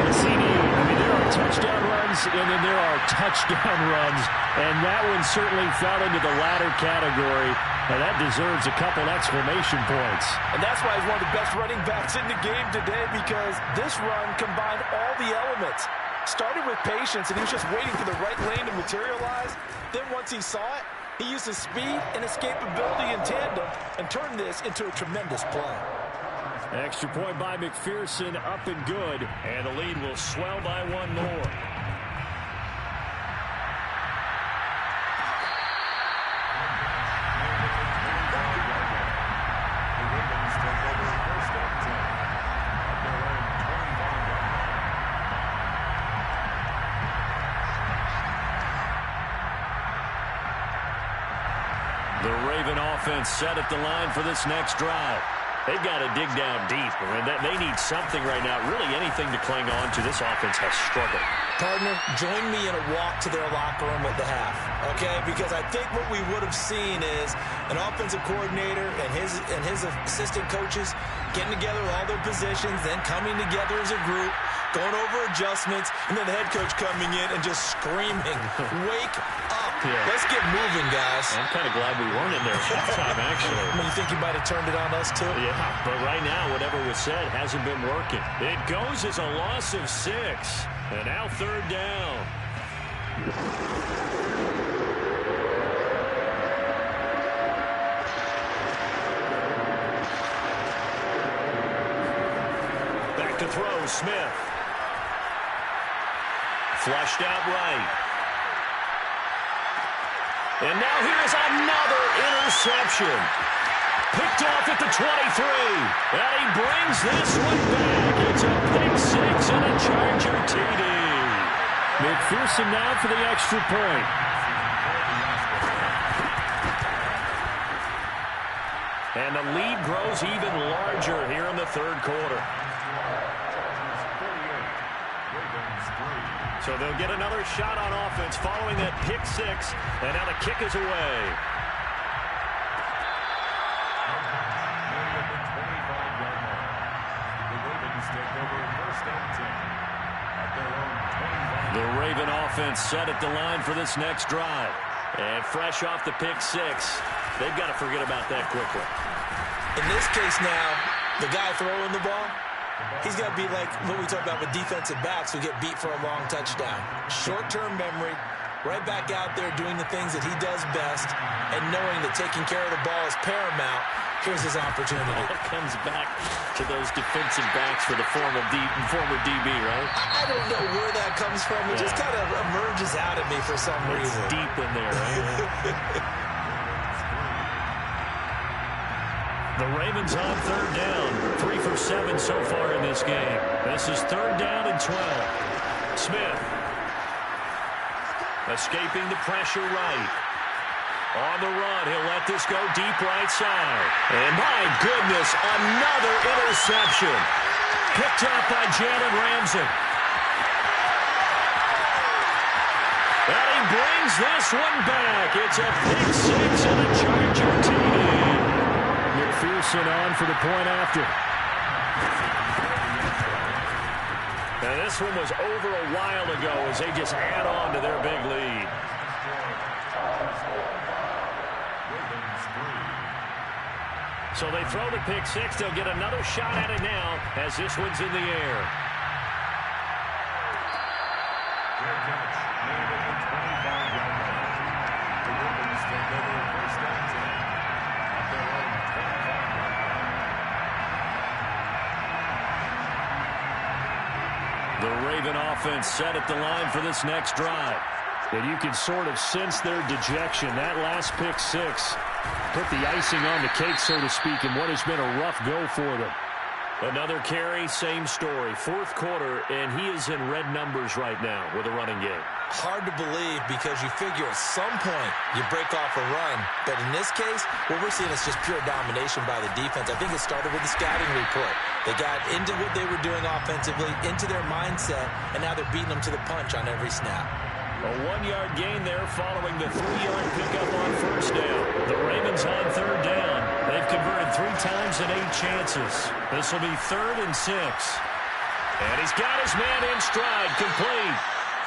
E: I mean, there are touchdown runs, and then there are touchdown runs. And that one certainly fell into the latter category. And that deserves a couple exclamation points.
B: And that's why he's one of the best running backs in the game today, because this run combined all the elements. Started with patience, and he was just waiting for the right lane to materialize. Then once he saw it, he used his speed and escapability in tandem and turned this into a tremendous play.
E: Extra point by McPherson, up and good. And the lead will swell by 1 more. The Raven offense set at the line for this next drive. They've got to dig down deep. I mean, they need something right now, really anything to cling on to. This offense has struggled.
B: Partner, join me in a walk to their locker room at the half, okay? Because I think what we would have seen is an offensive coordinator and his assistant coaches getting together with all their positions, then coming together as a group, going over adjustments, and then the head coach coming in and just screaming, "Wake up. Yeah. Let's get moving, guys."
E: I'm kind of glad we weren't in there at halftime, actually.
B: You think you might have turned it on us, too?
E: Yeah, but right now, whatever was said hasn't been working. It goes as a loss of 6. And now 3rd down. Back to throw, Smith. Flushed out right. And now here's another interception. Picked off at the 23. And he brings this one back. It's a pick 6 and a Charger TD. McPherson now for the extra point. And the lead grows even larger here in the 3rd quarter. So they'll get another shot on offense following that pick 6. And now the kick is away. The Raven offense set at the line for this next drive. And fresh off the pick 6, they've got to forget about that quickly.
B: In this case now, the guy throwing the ball, he's got to be like what we talk about with defensive backs who get beat for a long touchdown. Short-term memory, right back out there doing the things that he does best, and knowing that taking care of the ball is paramount. Here's his opportunity.
E: It comes back to those defensive backs for the former DB, right?
B: I don't know where that comes from. It just kind of emerges out of me for some reason.
E: It's deep in there, right? The Ravens on 3rd down. 3 for 7 so far in this game. This is 3rd down and 12. Smith. Escaping the pressure right. On the run, he'll let this go deep right side. And my goodness, another interception. Picked up by Jalen Ramsey. And he brings this one back. It's a pick 6 and a Charger TD. McPherson on for the point after. Now this one was over a while ago as they just add on to their big lead. So they throw the pick 6. They'll get another shot at it now as this one's in the air. The Raven offense set at the line for this next drive. And you can sort of sense their dejection. That last pick 6 put the icing on the cake, so to speak, in what has been a rough go for them. Another carry, same story. 4th quarter, and he is in red numbers right now with a running game.
B: Hard to believe because you figure at some point you break off a run. But in this case, what we're seeing is just pure domination by the defense. I think it started with the scouting report. They got into what they were doing offensively, into their mindset, and now they're beating them to the punch on every snap.
E: A 1-yard gain there following the 3-yard pickup on 1st down. The Ravens on 3rd down. They've converted 3 times in 8 chances. This will be 3rd and 6. And he's got his man in stride, complete.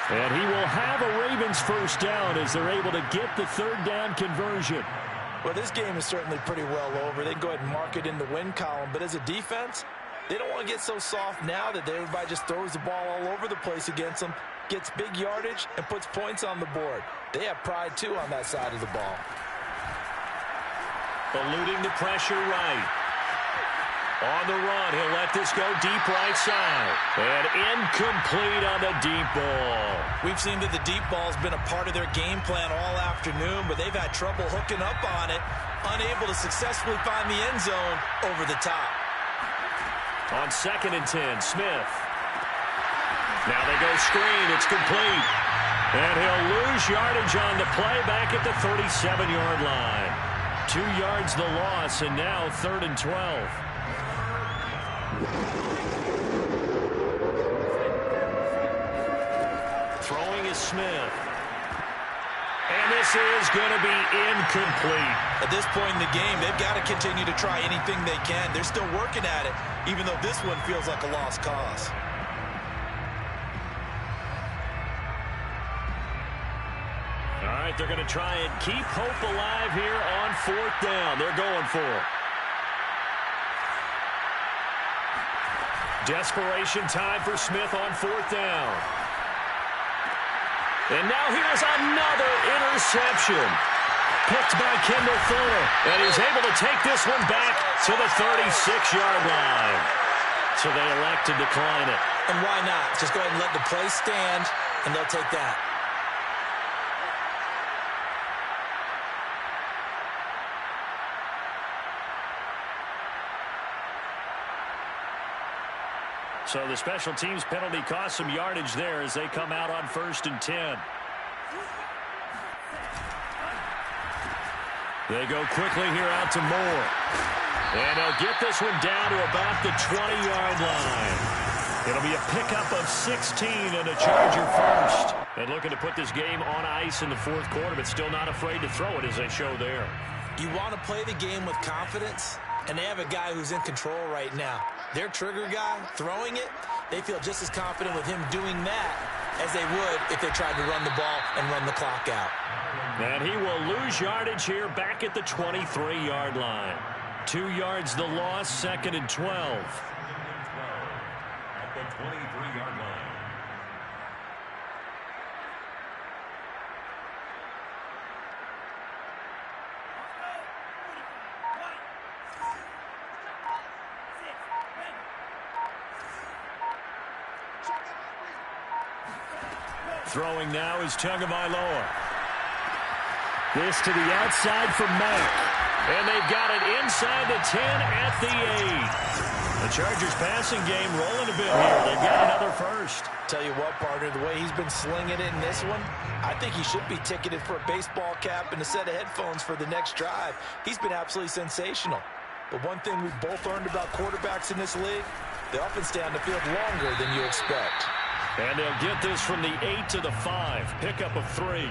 E: And he will have a Ravens 1st down as they're able to get the 3rd down conversion.
B: Well, this game is certainly pretty well over. They can go ahead and mark it in the win column. But as a defense, they don't want to get so soft now that everybody just throws the ball all over the place against them, gets big yardage, and puts points on the board. They have pride, too, on that side of the ball.
E: Eluding the pressure right. On the run, he'll let this go deep right side. And incomplete on the deep ball.
B: We've seen that the deep ball's been a part of their game plan all afternoon, but they've had trouble hooking up on it, unable to successfully find the end zone over the top.
E: On 2nd and 10, Smith. Now they go screen. It's complete. And he'll lose yardage on the play back at the 37-yard line. 2 yards the loss, and now 3rd and 12. Throwing is Smith. And this is going to be incomplete.
B: At this point in the game, they've got to continue to try anything they can. They're still working at it, even though this one feels like a lost cause.
E: All right, they're going to try and keep hope alive here on 4th down. They're going for it. Desperation time for Smith on 4th down. And now here's another interception. Picked by Kendall Fuller. And he's able to take this one back to the 36-yard line. So they elect to decline it.
B: And why not? Just go ahead and let the play stand, and they'll take that.
E: So the special teams penalty cost some yardage there as they come out on 1st and 10. They go quickly here out to Moore. And they'll get this one down to about the 20-yard line. It'll be a pickup of 16 and a Charger first. And looking to put this game on ice in the 4th quarter, but still not afraid to throw it as they show there.
B: You want to play the game with confidence, and they have a guy who's in control right now. Their trigger guy, throwing it, they feel just as confident with him doing that as they would if they tried to run the ball and run the clock out.
E: And he will lose yardage here back at the 23-yard line. 2 yards the loss, 2nd and 12.
C: At the 23-yard line.
E: Throwing now is Tagovailoa. This to the outside for Mack. And they've got it inside the 10 at the 8. The Chargers passing game rolling a bit here. They've got another first.
B: Tell you what, partner, the way he's been slinging it in this one, I think he should be ticketed for a baseball cap and a set of headphones for the next drive. He's been absolutely sensational. But one thing we've both learned about quarterbacks in this league, they often stay on the field longer than you expect.
E: And they'll get this from the 8 to the 5. Pickup of 3.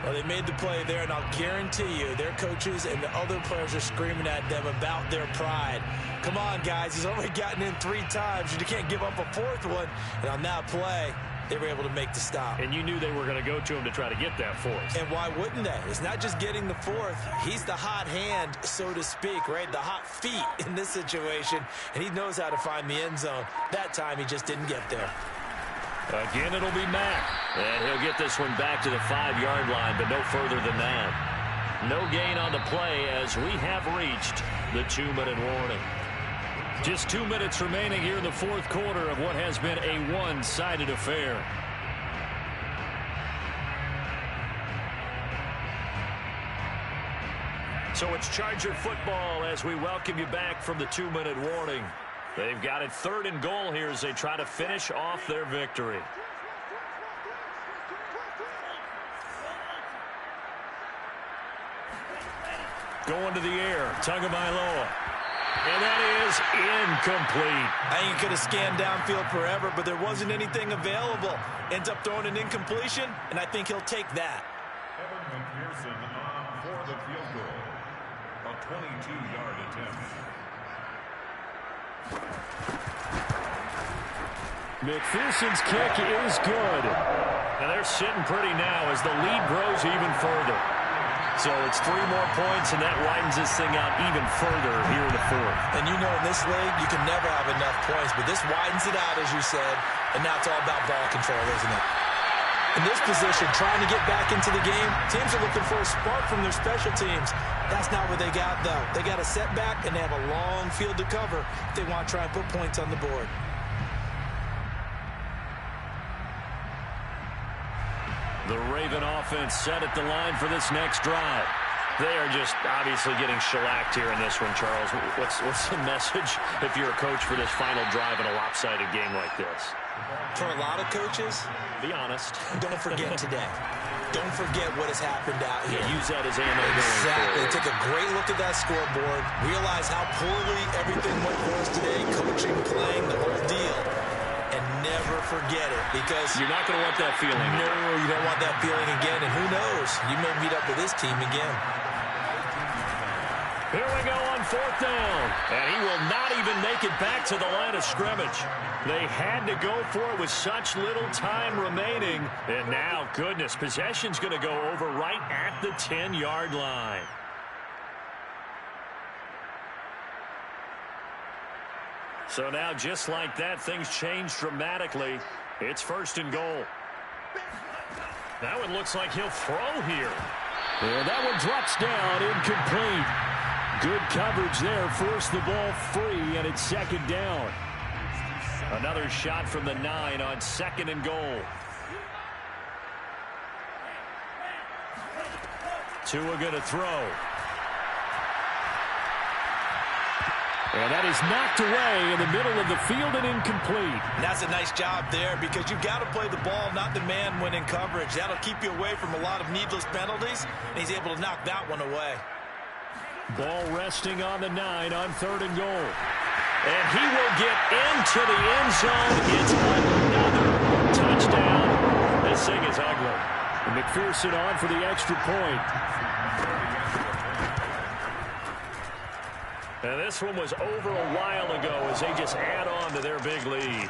B: Well, they made the play there, and I'll guarantee you their coaches and the other players are screaming at them about their pride. Come on, guys. He's already gotten in 3 times. You can't give up a 4th one. And on that play, they were able to make the stop.
E: And you knew they were going to go to him to try to get that 4th.
B: And why wouldn't they? It's not just getting the 4th. He's the hot hand, so to speak, right? The hot feet in this situation. And he knows how to find the end zone. That time, he just didn't get there.
E: Again, it'll be Mack. And he'll get this one back to the 5-yard line, but no further than that. No gain on the play as we have reached the 2-minute warning. Just 2 minutes remaining here in the 4th quarter of what has been a one-sided affair. So it's Charger football as we welcome you back from the 2-minute warning. They've got it 3rd and goal here as they try to finish off their victory. Going to the air, Tagovailoa. And that is incomplete.
B: I think he could have scanned downfield forever, but there wasn't anything available. Ends up throwing an incompletion, and I think he'll take that.
C: Evan McPherson on for the field goal. A 22-yard attempt.
E: McPherson's kick is good. And they're sitting pretty now as the lead grows even further. So it's 3 more points, and that widens this thing out even further here in the 4th.
B: And you know in this league, you can never have enough points, but this widens it out, as you said, and now it's all about ball control, isn't it? In this position, trying to get back into the game, teams are looking for a spark from their special teams. That's not what they got, though. They got a setback, and they have a long field to cover if they want to try and put points on the board.
E: The Raven offense set at the line for this next drive. They are just obviously getting shellacked here in this one, Charles. What's the message if you're a coach for this final drive in a lopsided game like this?
B: For a lot of coaches,
E: be honest,
B: don't forget today. Don't forget what has happened out here.
E: Yeah, use that as ammo.
B: Exactly. Take a great look at that scoreboard. Realize how poorly everything went for us today. Coaching, playing, the whole deal. And never forget it, because
E: you're not going to want that feeling.
B: No, you don't want that feeling again. And who knows? You may meet up with this team again.
E: Here we go on 4th down. And he will not even make it back to the line of scrimmage. They had to go for it with such little time remaining. And now, goodness, possession's going to go over right at the 10-yard line. So now, just like that, things change dramatically. It's 1st and goal. That one looks like he'll throw here. And that one drops down, incomplete. Good coverage there, forced the ball free, and it's 2nd down. Another shot from the 9 on 2nd and goal. Tua going to throw. And that is knocked away in the middle of the field and incomplete.
B: And that's a nice job there, because you've got to play the ball, not the man when in coverage. That'll keep you away from a lot of needless penalties, and he's able to knock that one away.
E: Ball resting on the 9 on 3rd and goal. And he will get into the end zone. It's another touchdown. This thing is ugly. And McPherson on for the extra point. And this one was over a while ago as they just add on to their big lead.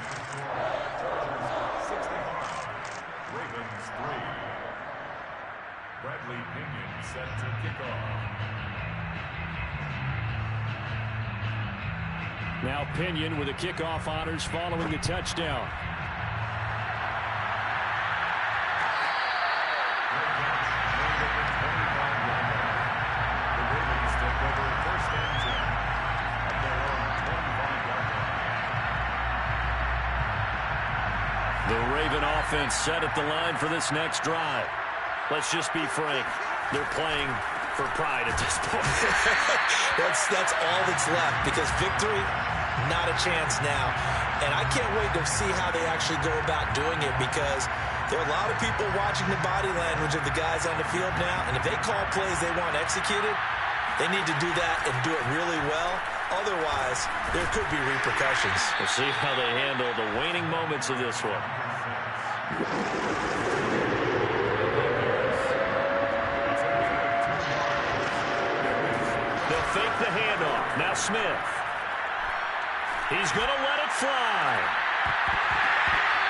C: Ravens 3. Bradley Pinion set to kick off.
E: Now Pinion with the kickoff honors following the touchdown. The Raven offense set at the line for this next drive. Let's just be frank. They're playing for pride at this point.
B: That's all that's left, because victory, not a chance now. And I can't wait to see how they actually go about doing it, because there are a lot of people watching the body language of the guys on the field now, and if they call plays they want executed, they need to do that and do it really well. Otherwise, there could be repercussions.
E: We'll see how they handle the waning moments of this one. They'll fake the handoff. Now Smith. He's going to let it fly.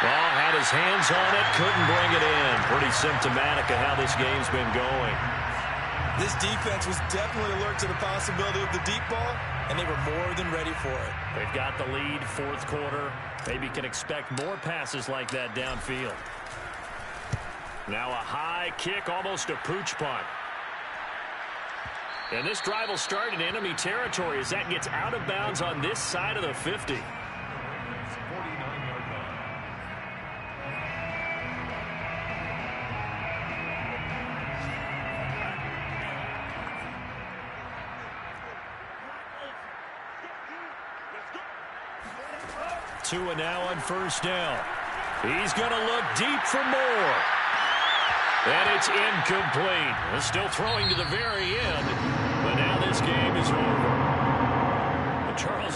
E: Ball had his hands on it, couldn't bring it in. Pretty symptomatic of how this game's been going.
B: This defense was definitely alert to the possibility of the deep ball, and they were more than ready for it.
E: They've got the lead, 4th quarter. Maybe can expect more passes like that downfield. Now a high kick, almost a pooch punt. And this drive will start in enemy territory as that gets out of bounds on this side of the 50.
C: 49-yard line.
E: Tua now on 1st down. He's going to look deep for more. And it's incomplete. Still throwing to the very end.